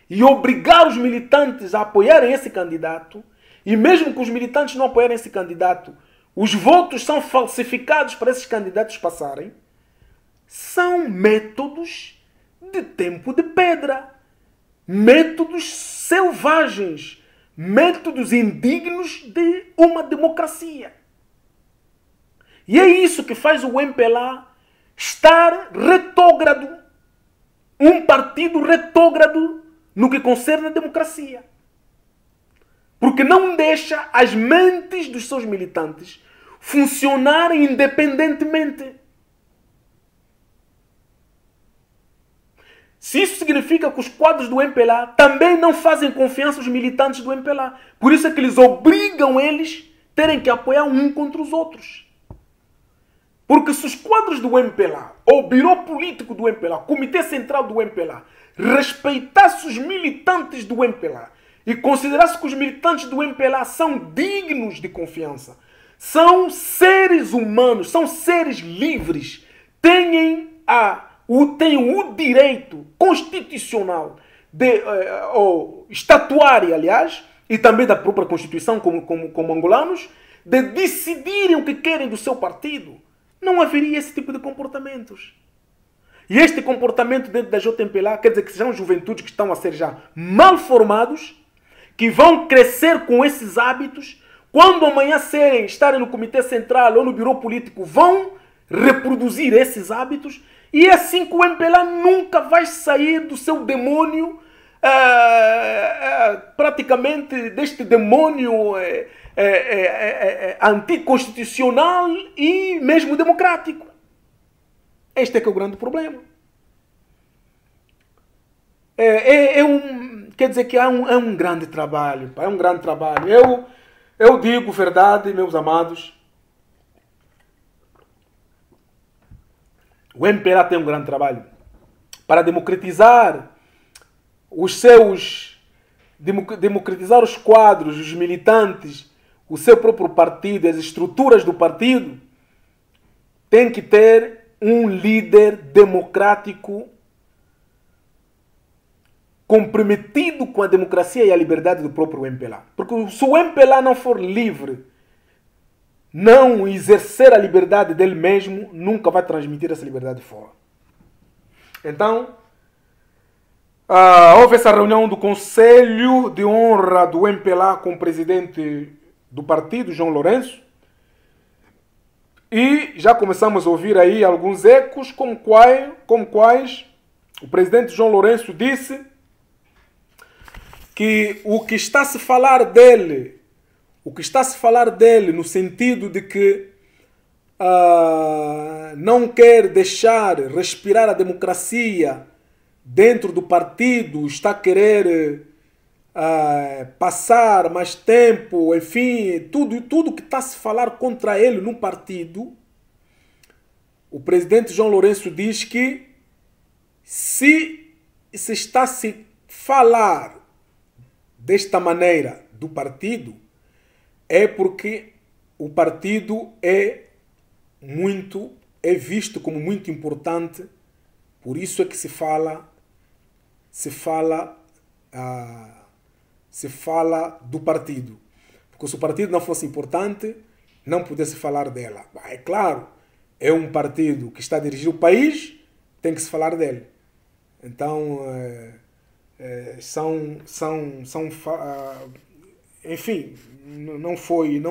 e obrigar os militantes a apoiarem esse candidato, e mesmo que os militantes não apoiarem esse candidato, os votos são falsificados para esses candidatos passarem, são métodos de tempo de pedra, métodos selvagens, métodos indignos de uma democracia. E é isso que faz o MPLA estar retrógrado, um partido retrógrado no que concerne a democracia. Porque não deixa as mentes dos seus militantes funcionarem independentemente. Se isso significa que os quadros do MPLA também não fazem confiança aos militantes do MPLA. Por isso é que eles obrigam eles a terem que apoiar um contra os outros. Porque se os quadros do MPLA, ou o Biro Político do MPLA, Comitê Central do MPLA, respeitasse os militantes do MPLA e considerasse que os militantes do MPLA são dignos de confiança, são seres humanos, são seres livres, têm o direito constitucional, ou estatuário, aliás, e também da própria Constituição como angolanos, de decidirem o que querem do seu partido, não haveria esse tipo de comportamentos. E este comportamento dentro da JMPLA quer dizer que são juventudes que estão a ser já mal formados, que vão crescer com esses hábitos, quando amanhã estarem no Comitê Central ou no Biro Político, vão reproduzir esses hábitos, e é assim que o MPLA nunca vai sair do seu demônio, praticamente deste demônio anticonstitucional e mesmo democrático. Este é que é o grande problema. Quer dizer que é um grande trabalho. É um grande trabalho. Eu digo verdade, meus amados. O MPLA tem um grande trabalho para democratizar democratizar os quadros, os militantes, o seu próprio partido, as estruturas do partido. Tem que ter um líder democrático comprometido com a democracia e a liberdade do próprio MPLA. Porque se o MPLA não for livre, não exercer a liberdade dele mesmo, nunca vai transmitir essa liberdade fora. Então, houve essa reunião do Conselho de Honra do MPLA com o presidente do partido, João Lourenço, e já começamos a ouvir aí alguns ecos como quais o presidente João Lourenço disse que o que está a se falar dele, o que está a se falar dele no sentido de que não quer deixar respirar a democracia dentro do partido, está a querer passar mais tempo, enfim, tudo que está a se falar contra ele no partido, o presidente João Lourenço diz que se está a se falar desta maneira do partido, é porque o partido é visto como muito importante, por isso é que se fala do partido. Porque se o partido não fosse importante, não pudesse falar dela. É claro, é um partido que está a dirigir o país, tem que se falar dele. Então, enfim, não foi.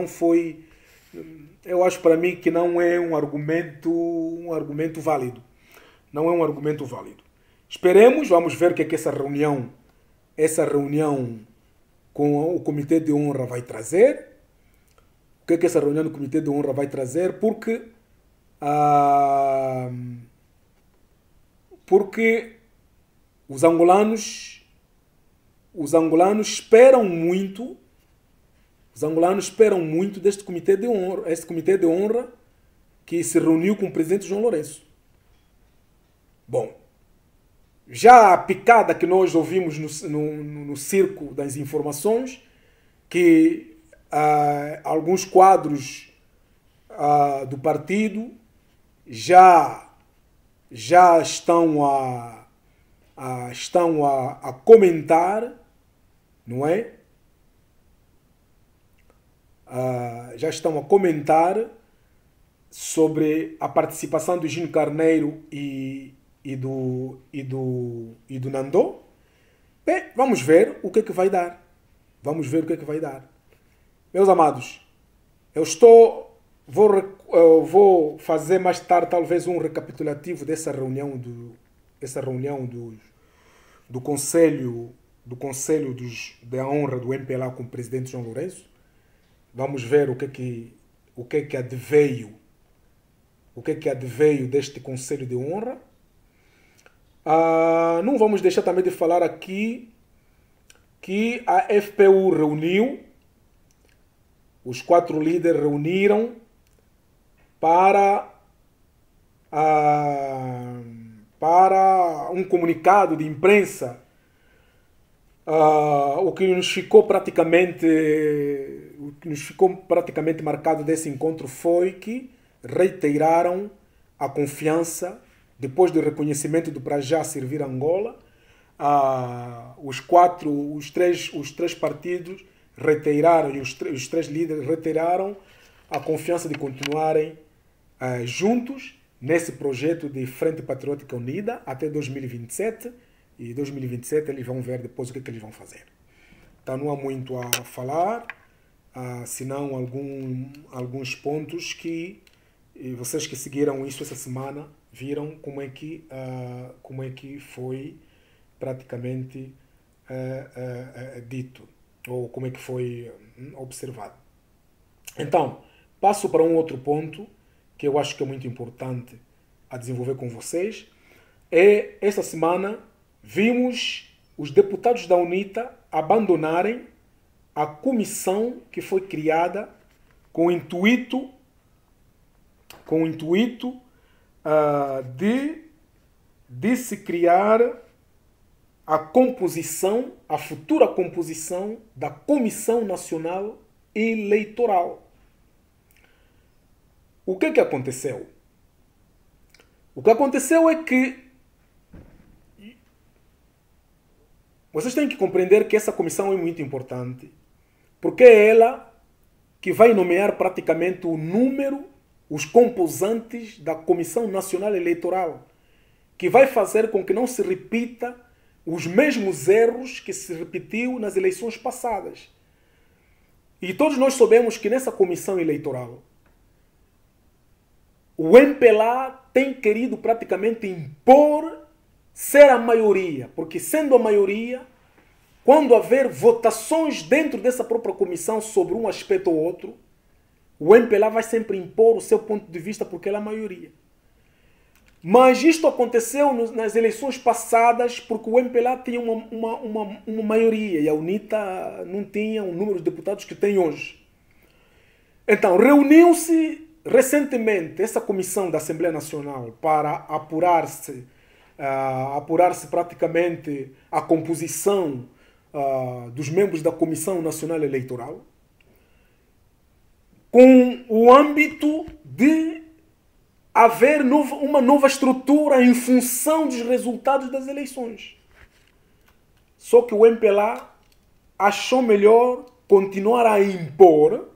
Eu acho para mim que não é um argumento válido. Não é um argumento válido. Esperemos, vamos ver o que é que essa reunião com o Comitê de Honra vai trazer. O que é que essa reunião do Comitê de Honra vai trazer? Porque os angolanos esperam muito. Os angolanos esperam muito deste Comitê de Honra, este Comitê de Honra que se reuniu com o presidente João Lourenço. Bom, já a picada que nós ouvimos no circo das informações, que alguns quadros do partido já estão a comentar, não é? Já estão a comentar sobre a participação do Gino Carneiro e do Nandô. Bem, vamos ver o que é que vai dar. Vamos ver o que é que vai dar. Meus amados, vou fazer mais tarde talvez um recapitulativo dessa reunião do Conselho da Honra do MPLA com o presidente João Lourenço. Vamos ver o que é que adveio deste Conselho de Honra. Não vamos deixar também de falar aqui que a FPU reuniu, os 4 líderes reuniram para um comunicado de imprensa. O que nos ficou praticamente marcado desse encontro foi que reiteraram a confiança depois do reconhecimento do para já servir Angola. Os três partidos reiteraram, e os 3 líderes reiteraram a confiança de continuarem juntos nesse projeto de Frente Patriótica Unida até 2027. E 2027 eles vão ver depois o que eles vão fazer. Então não há muito a falar, senão alguns pontos que vocês que seguiram isso essa semana viram como é que foi praticamente dito, ou como é que foi observado. Então, passo para um outro ponto que eu acho que é muito importante a desenvolver com vocês. Esta semana vimos os deputados da UNITA abandonarem a comissão que foi criada com o intuito de se criar a futura composição da Comissão Nacional Eleitoral. O que aconteceu? O que aconteceu é que vocês têm que compreender que essa comissão é muito importante, porque é ela que vai nomear praticamente os composantes da Comissão Nacional Eleitoral, que vai fazer com que não se repita os mesmos erros que se repetiu nas eleições passadas. E todos nós sabemos que nessa comissão eleitoral o MPLA tem querido praticamente impor ser a maioria, porque sendo a maioria quando haver votações dentro dessa própria comissão sobre um aspecto ou outro, o MPLA vai sempre impor o seu ponto de vista porque ele é a maioria. Mas isto aconteceu nas eleições passadas porque o MPLA tinha uma maioria e a UNITA não tinha o número de deputados que tem hoje. Então, reuniu-se recentemente essa comissão da Assembleia Nacional para apurar-se praticamente a composição dos membros da Comissão Nacional Eleitoral, com o âmbito de haver uma nova estrutura em função dos resultados das eleições. Só que o MPLA achou melhor continuar a impor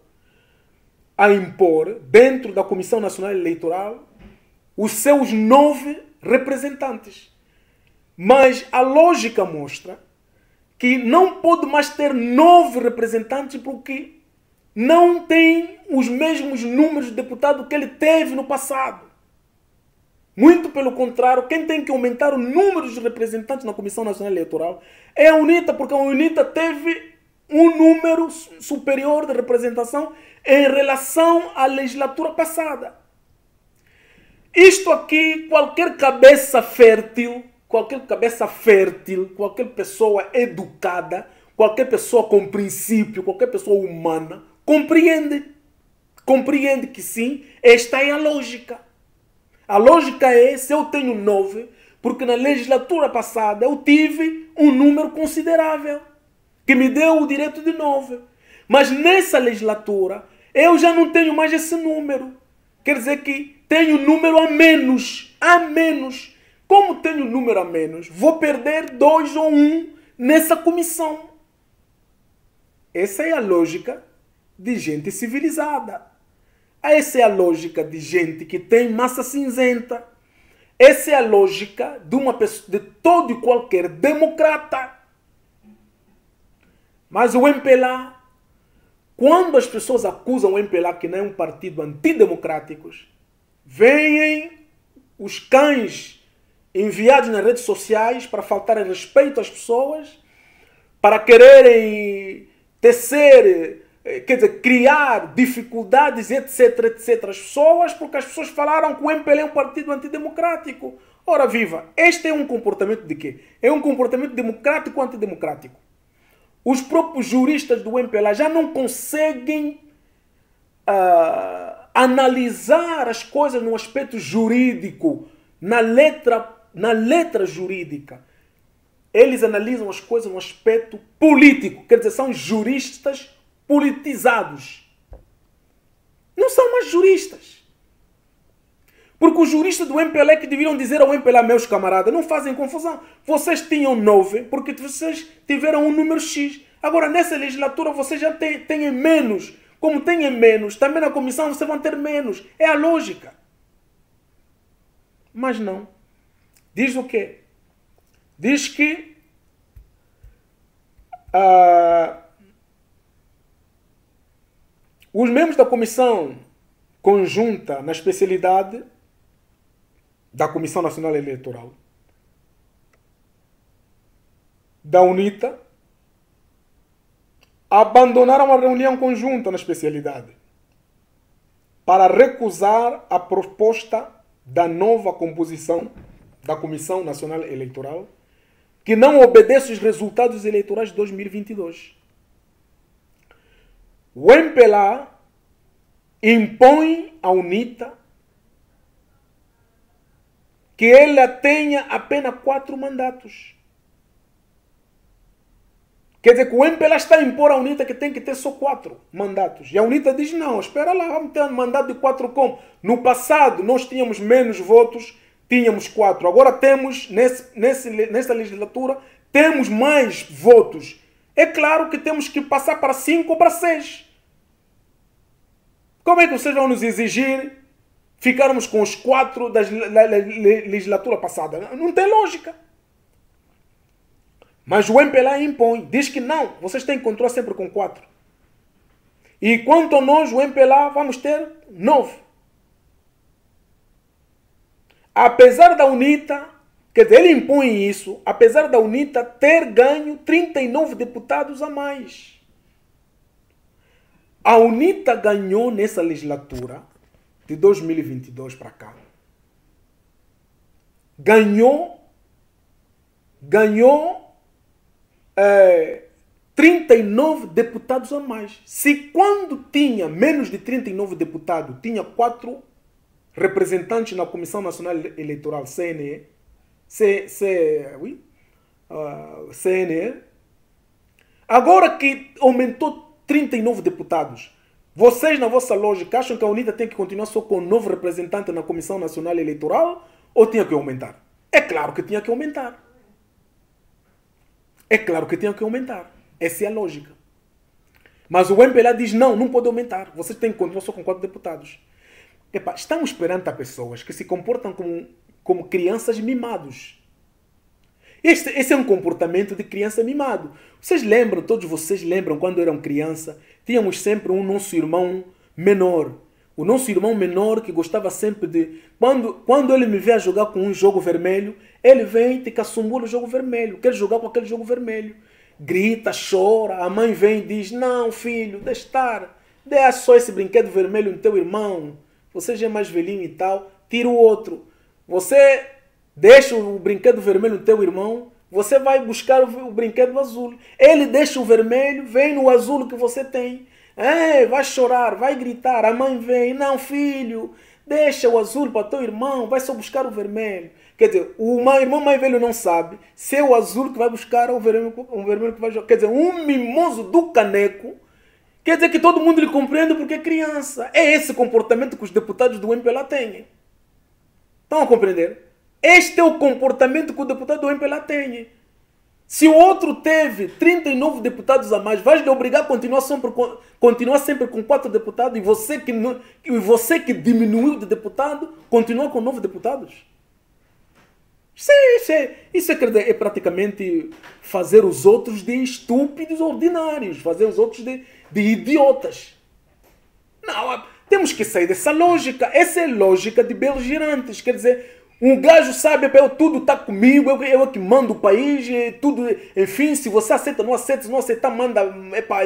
dentro da Comissão Nacional Eleitoral os seus 9 representantes. Mas a lógica mostra que não pode mais ter 9 representantes porque não tem os mesmos números de deputados que ele teve no passado. Muito pelo contrário, quem tem que aumentar o número de representantes na Comissão Nacional Eleitoral é a UNITA, porque a UNITA teve um número superior de representação em relação à legislatura passada. Isto aqui, qualquer cabeça fértil, qualquer pessoa educada, qualquer pessoa com princípio, qualquer pessoa humana, compreende que sim, esta é a lógica. A lógica é, se eu tenho 9, porque na legislatura passada eu tive um número considerável, que me deu o direito de 9. Mas nessa legislatura, eu já não tenho mais esse número. Quer dizer que tenho número a menos. Como tenho número a menos, vou perder 2 ou 1 nessa comissão. Essa é a lógica de gente civilizada. Essa é a lógica de gente que tem massa cinzenta. Essa é a lógica de uma pessoa, de todo e qualquer democrata. Mas o MPLA, quando as pessoas acusam o MPLA que não é um partido antidemocrático, vêm os cães enviados nas redes sociais para faltar respeito às pessoas, para quererem criar dificuldades, etc. As pessoas, porque as pessoas falaram que o MPLA é um partido antidemocrático. Ora viva, este é um comportamento de quê? É um comportamento democrático ou antidemocrático? Os próprios juristas do MPLA já não conseguem analisar as coisas no aspecto jurídico, na letra jurídica. Eles analisam as coisas no aspecto político, quer dizer, são juristas politizados. Não são mais juristas. Porque os juristas do MPLA que deveriam dizer ao MPLA, meus camaradas, não fazem confusão. Vocês tinham 9 porque vocês tiveram um número X. Agora, nessa legislatura, vocês já têm menos. Como têm menos, também na comissão vocês vão ter menos. É a lógica. Mas não. Diz o quê? Diz que os membros da comissão conjunta na especialidade da Comissão Nacional Eleitoral, da UNITA, abandonaram a reunião conjunta na especialidade para recusar a proposta da nova composição da Comissão Nacional Eleitoral, que não obedece aos resultados eleitorais de 2022. O MPLA impõe à UNITA que ela tenha apenas 4 mandatos. Quer dizer que o MPLA está a impor à UNITA que tem que ter só 4 mandatos. E a UNITA diz, não, espera lá, vamos ter um mandato de 4 como? No passado nós tínhamos menos votos, tínhamos 4. Agora temos, nessa legislatura, temos mais votos. É claro que temos que passar para 5 ou para 6. Como é que vocês vão nos exigir ficarmos com os 4 da legislatura passada? Não tem lógica. Mas o MPLA impõe, diz que não, vocês têm que controlar sempre com 4. E quanto a nós, o MPLA, vamos ter 9. Apesar da UNITA Quer dizer, ele impõe isso, apesar da UNITA ter ganho 39 deputados a mais. A UNITA ganhou nessa legislatura, de 2022 para cá, ganhou 39 deputados a mais. Se quando tinha menos de 39 deputados, tinha 4 representantes na Comissão Nacional Eleitoral, CNE, CNE, agora que aumentou 39 deputados, vocês, na vossa lógica, acham que a UNITA tem que continuar só com um novo representante na Comissão Nacional Eleitoral ou tinha que aumentar? É claro que tinha que aumentar. É claro que tinha que aumentar. Essa é a lógica. Mas o MPLA diz, não, não pode aumentar. Vocês têm que continuar só com 4 deputados. Epa, estamos perante a pessoas que se comportam como crianças mimados. Esse é um comportamento de criança mimado. Vocês lembram, todos vocês lembram, quando eram criança, tínhamos sempre um nosso irmão menor. O nosso irmão menor que gostava sempre de... Quando ele me vê a jogar com um jogo vermelho, ele vem e te caçumbula o jogo vermelho. Quer jogar com aquele jogo vermelho. Grita, chora. A mãe vem e diz, não, filho, deixa estar. Dê só esse brinquedo vermelho no teu irmão. Você já é mais velhinho e tal. Tira o outro. Você deixa o brinquedo vermelho no teu irmão. Você vai buscar o brinquedo azul. Ele deixa o vermelho, vem no azul que você tem. Vai chorar, vai gritar. A mãe vem, não, filho, deixa o azul para teu irmão, vai só buscar o vermelho. Quer dizer, o irmão mais velho não sabe se é o azul que vai buscar ou o vermelho que vai jogar. Quer dizer, um mimoso do caneco, quer dizer que todo mundo lhe compreende porque é criança. É esse comportamento que os deputados do MPLA têm. Estão a compreender? Este é o comportamento que o deputado do MPLA tem. Se o outro teve 39 deputados a mais, vais lhe obrigar a continuar sempre com 4 deputados e você que diminuiu de deputado, continua com 9 deputados? Isso é praticamente fazer os outros de estúpidos ordinários, fazer os outros de idiotas. Não, temos que sair dessa lógica. Essa é a lógica de beligerantes. Quer dizer, um gajo sabe, tudo está comigo, eu é que mando o país, tudo, enfim, se você aceita, não aceita, se não aceitar, manda,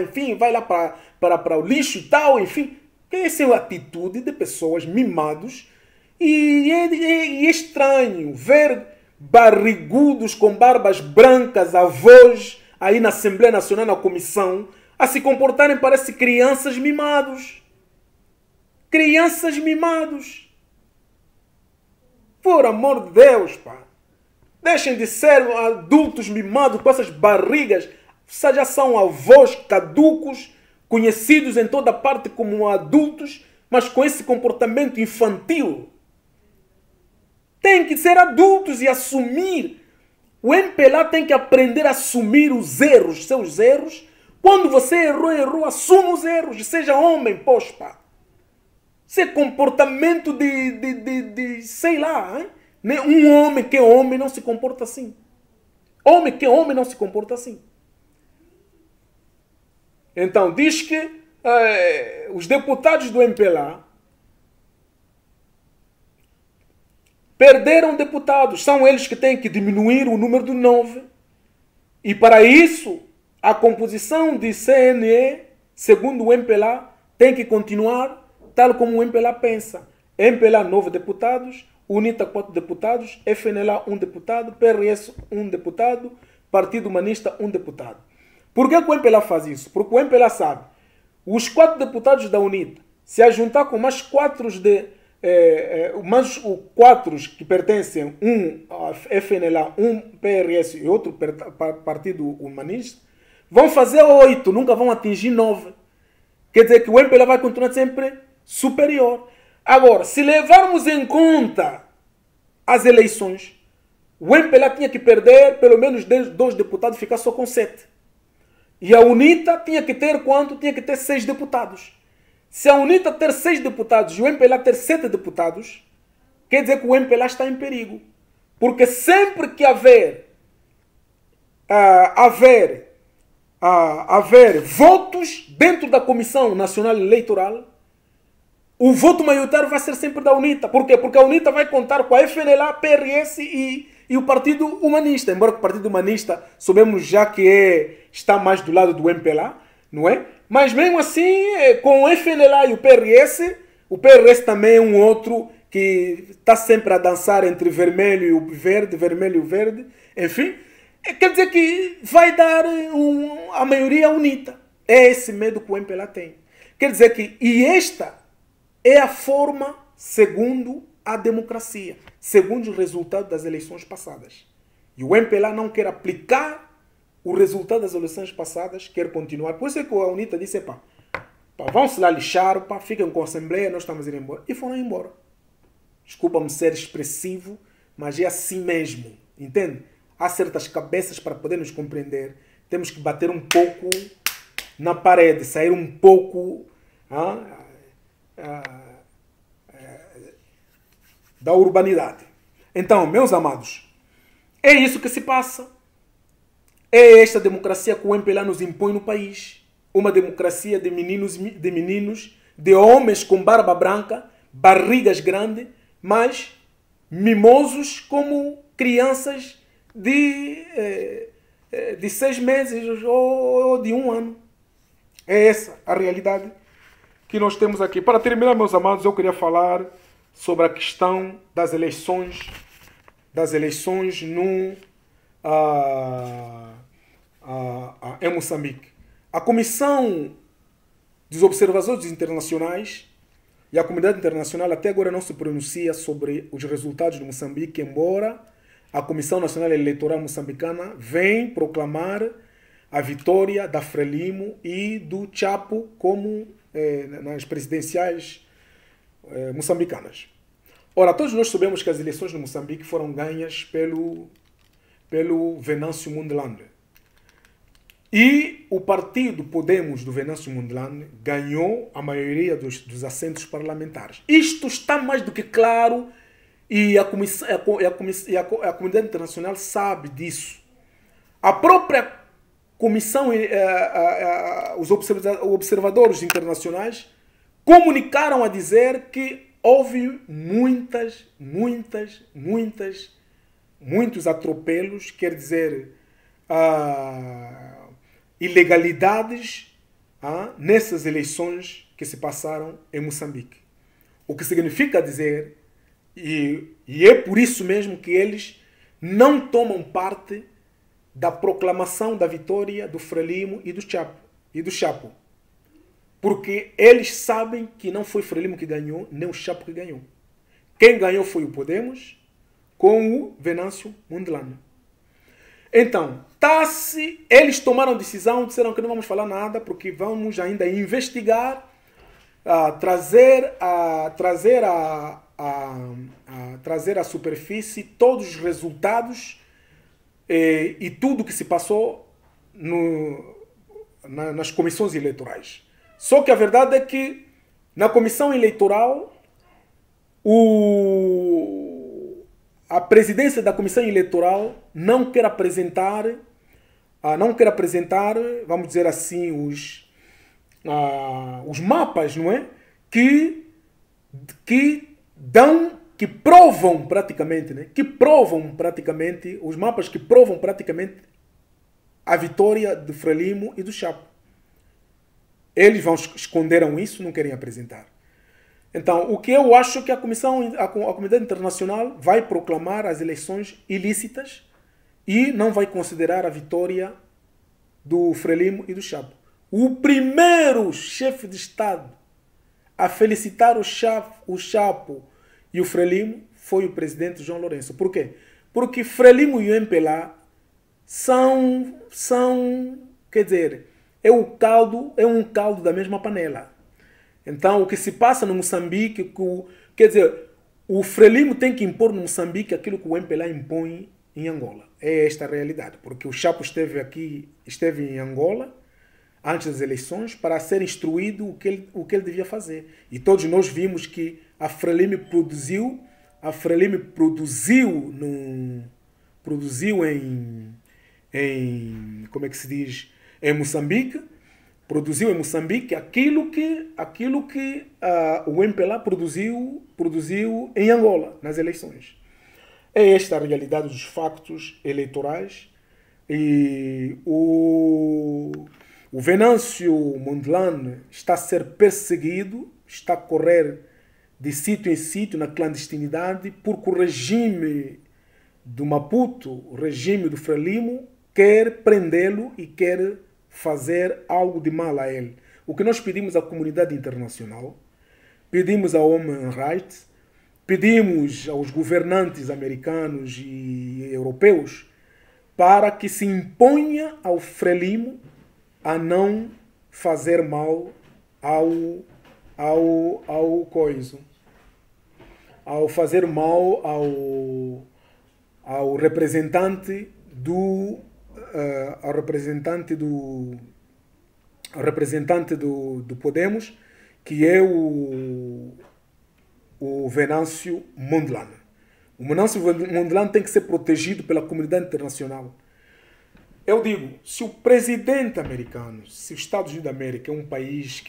enfim, vai lá para o lixo e tal, enfim. Essa é a atitude de pessoas mimados e é estranho ver barrigudos com barbas brancas, avós, aí na Assembleia Nacional, na comissão, a se comportarem, parece crianças mimados. Crianças mimados. Por amor de Deus, pá. Deixem de ser adultos mimados com essas barrigas. Já são avós caducos, conhecidos em toda parte como adultos, mas com esse comportamento infantil. Tem que ser adultos e assumir. O MPLA tem que aprender a assumir os erros, seus erros. Quando você errou, assuma os erros. Seja homem, pá. Isso é comportamento sei lá, hein? Um homem que é homem não se comporta assim. Homem que é homem não se comporta assim. Então, diz que os deputados do MPLA perderam deputados. São eles que têm que diminuir o número de 9. E para isso, a composição de CNE, segundo o MPLA, tem que continuar tal como o MPLA pensa. MPLA 9 deputados, UNITA 4 deputados, FNLA 1 deputado, PRS 1 deputado, Partido Humanista 1 deputado. Por que o MPLA faz isso? Porque o MPLA sabe, os 4 deputados da UNITA, se a juntar com mais 4 que pertencem, um FNLA, um PRS e outro Partido Humanista, vão fazer 8, nunca vão atingir 9. Quer dizer que o MPLA vai continuar sempre superior. Agora, se levarmos em conta as eleições, o MPLA tinha que perder pelo menos 2 deputados e ficar só com 7. E a UNITA tinha que ter quanto? Tinha que ter 6 deputados. Se a UNITA ter 6 deputados e o MPLA ter 7 deputados, quer dizer que o MPLA está em perigo. Porque sempre que haver votos dentro da Comissão Nacional Eleitoral, o voto maioritário vai ser sempre da UNITA. Por quê? Porque a UNITA vai contar com a FNLA, PRS e e o Partido Humanista, embora o Partido Humanista sabemos já que está mais do lado do MPLA, não é? Mas mesmo assim, com o FNLA e o PRS também é um outro que está sempre a dançar entre vermelho e o verde, enfim, quer dizer que vai dar a maioria unida. É esse medo que o MPLA tem. Quer dizer que, e esta é a forma segundo a democracia, segundo os resultados das eleições passadas. E o MPLA não quer aplicar o resultado das eleições passadas, quer continuar. Por isso é que a UNITA disse, pá, vão-se lá lixar, pá, fiquem com a Assembleia, nós estamos a ir embora. E foram embora. Desculpa-me ser expressivo, mas é assim mesmo, entende? Há certas cabeças para poder nos compreender. Temos que bater um pouco na parede, sair um pouco da urbanidade. Então, meus amados, é isso que se passa. É esta democracia que o MPLA nos impõe no país. Uma democracia de meninos, de homens com barba branca, barrigas grandes, mas mimosos como crianças de 6 meses ou de 1 ano. É essa a realidade que nós temos aqui. Para terminar, meus amados, eu queria falar sobre a questão das eleições em Moçambique. A Comissão dos Observadores Internacionais e a comunidade internacional até agora não se pronuncia sobre os resultados de Moçambique, embora a Comissão Nacional Eleitoral Moçambicana vem proclamar a vitória da Frelimo e do Chapo como nas presidenciais moçambicanas. Ora, todos nós sabemos que as eleições no Moçambique foram ganhas pelo Venâncio Mondlane. E o partido Podemos do Venâncio Mondlane ganhou a maioria dos assentos parlamentares. Isto está mais do que claro e a comunidade internacional sabe disso. A própria comissão, os observadores internacionais comunicaram a dizer que houve muitos atropelos, quer dizer, ilegalidades nessas eleições que se passaram em Moçambique. O que significa dizer, e é por isso mesmo que eles não tomam parte da proclamação da vitória do Frelimo e do Chapo. Porque eles sabem que não foi Frelimo que ganhou, nem o Chapo que ganhou. Quem ganhou foi o Podemos com o Venâncio Mondlane. Então, eles tomaram decisão, disseram que não vamos falar nada, porque vamos ainda investigar, trazer à superfície todos os resultados e tudo que se passou nas comissões eleitorais. Só que a verdade é que na comissão eleitoral a presidência da comissão eleitoral não quer apresentar, vamos dizer assim, os mapas, não é? Que provam praticamente, né? Os mapas que provam praticamente a vitória do Frelimo e do Chapo. Eles esconderam isso, não querem apresentar. Então, o que eu acho é que a comunidade internacional vai proclamar as eleições ilícitas e não vai considerar a vitória do Frelimo e do Chapo. O primeiro chefe de Estado a felicitar o Chapo e o Frelimo foi o presidente João Lourenço. Por quê? Porque Frelimo e o MPLA quer dizer, é um caldo da mesma panela. Então, o que se passa no Moçambique, quer dizer, o Frelimo tem que impor no Moçambique aquilo que o MPLA impõe em Angola. É esta a realidade, porque o Chapo esteve em Angola antes das eleições para ser instruído o que ele devia fazer. E todos nós vimos que a Frelimo produziu em como é que se diz, em Moçambique, produziu em Moçambique aquilo que o MPLA produziu em Angola, nas eleições. É esta a realidade dos factos eleitorais. E o Venâncio Mondlane está a ser perseguido, está a correr de sítio em sítio na clandestinidade, porque o regime do Maputo, o regime do Frelimo, quer prendê-lo e quer fazer algo de mal a ele. O que nós pedimos à comunidade internacional, pedimos à Human Rights, pedimos aos governantes americanos e europeus para que se imponha ao Frelimo a não fazer mal ao coiso, ao fazer mal ao representante do Podemos, que é o Venâncio Mondlane. O Venâncio Mondlane tem que ser protegido pela comunidade internacional. Eu digo, se o presidente americano, se os Estados Unidos da América é um país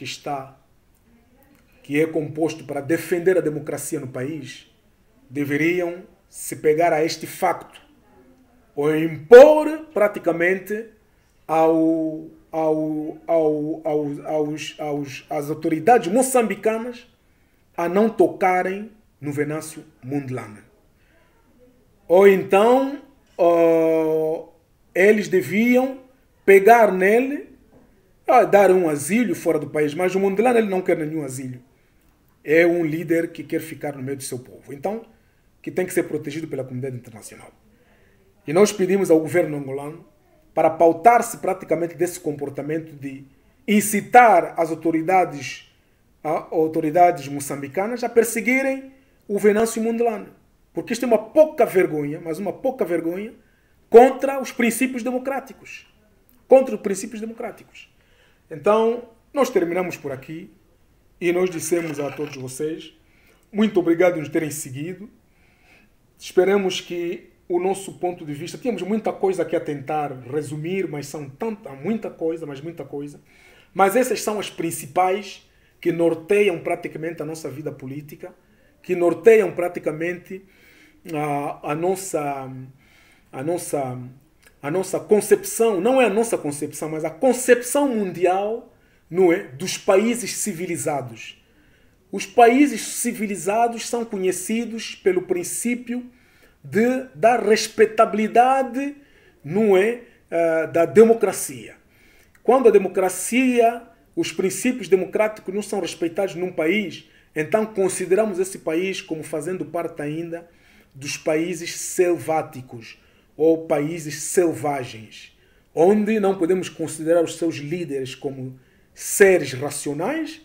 que é composto para defender a democracia no país, deveriam se pegar a este facto ou impor praticamente às autoridades moçambicanas a não tocarem no Venâncio Mondlane. Ou então eles deviam pegar nele, dar um asilo fora do país, mas o Mondlane ele não quer nenhum asilo. É um líder que quer ficar no meio do seu povo. Então, que tem que ser protegido pela comunidade internacional. E nós pedimos ao governo angolano para pautar-se praticamente desse comportamento de incitar as autoridades moçambicanas a perseguirem o Venâncio Mondlane. Porque isto é uma pouca vergonha, mas uma pouca vergonha, contra os princípios democráticos. Contra os princípios democráticos. Então, nós terminamos por aqui e nós dissemos a todos vocês, muito obrigado por nos terem seguido. Esperamos que o nosso ponto de vista, tínhamos muita coisa aqui a tentar resumir, mas muita coisa. Mas essas são as principais que norteiam praticamente a nossa vida política, que norteiam praticamente a nossa concepção, não é a nossa concepção, mas a concepção mundial, não é, dos países civilizados. Os países civilizados são conhecidos pelo princípio da respeitabilidade, não é, da democracia. Quando a democracia, os princípios democráticos não são respeitados num país, então consideramos esse país como fazendo parte ainda dos países selváticos ou países selvagens, onde não podemos considerar os seus líderes como seres racionais,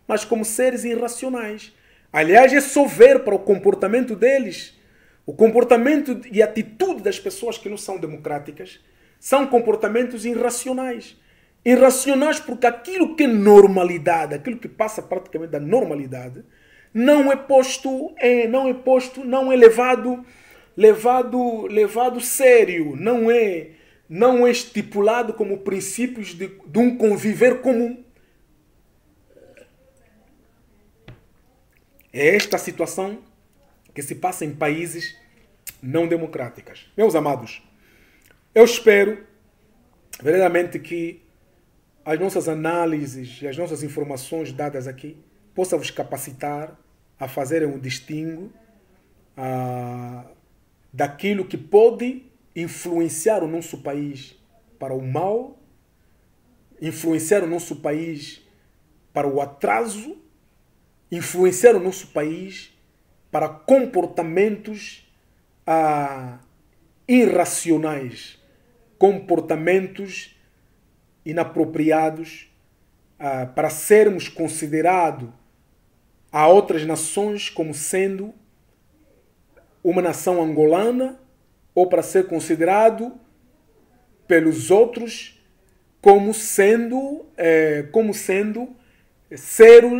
mas como seres irracionais. Aliás, é só ver para o comportamento deles, o comportamento e a atitude das pessoas que não são democráticas, são comportamentos irracionais. Irracionais porque aquilo que é normalidade, aquilo que passa praticamente da normalidade, não é levado sério, não é estipulado como princípios de um conviver comum. É esta a situação que se passa em países não democráticos. Meus amados, eu espero verdadeiramente que as nossas análises e as nossas informações dadas aqui possam vos capacitar a fazerem um distingo daquilo que pode influenciar o nosso país para o mal, influenciar o nosso país para o atraso, influenciar o nosso país para comportamentos irracionais, comportamentos inapropriados, para sermos considerados a outras nações como sendo uma nação angolana, ou para ser considerado pelos outros como sendo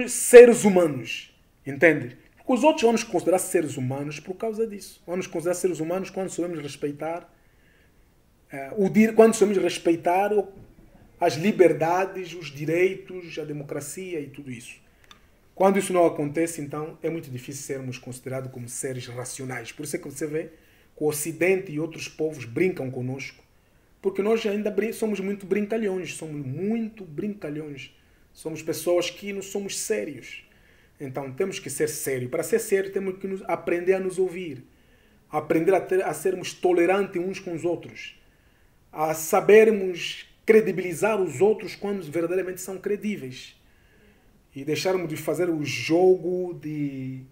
seres humanos. Entende? Porque os outros vão nos considerar seres humanos por causa disso. Vão nos considerar seres humanos quando sabemos respeitar as liberdades, os direitos, a democracia e tudo isso. Quando isso não acontece, então, é muito difícil sermos considerados como seres racionais. Por isso é que você vê que o Ocidente e outros povos brincam conosco, porque nós ainda somos muito brincalhões, somos pessoas que não somos sérios. Então temos que ser sérios. Para ser sério temos que aprender a nos ouvir, aprender a sermos tolerantes uns com os outros, a sabermos credibilizar os outros quando verdadeiramente são credíveis e deixarmos de fazer o jogo de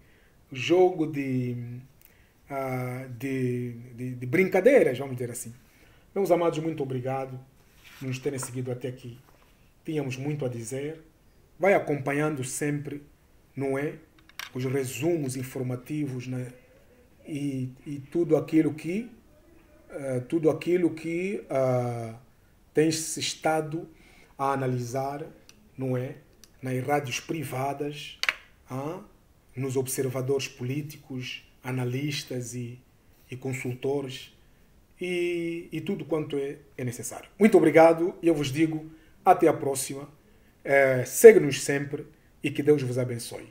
brincadeiras, vamos dizer assim. Meus amados, muito obrigado por nos terem seguido até aqui. Tínhamos muito a dizer. Vai acompanhando sempre, não é? Os resumos informativos, né? E tudo aquilo que tem-se estado a analisar, não é? Nas rádios privadas, nos observadores políticos, analistas e consultores, e tudo quanto é necessário. Muito obrigado e eu vos digo até a próxima. Segue-nos sempre e que Deus vos abençoe.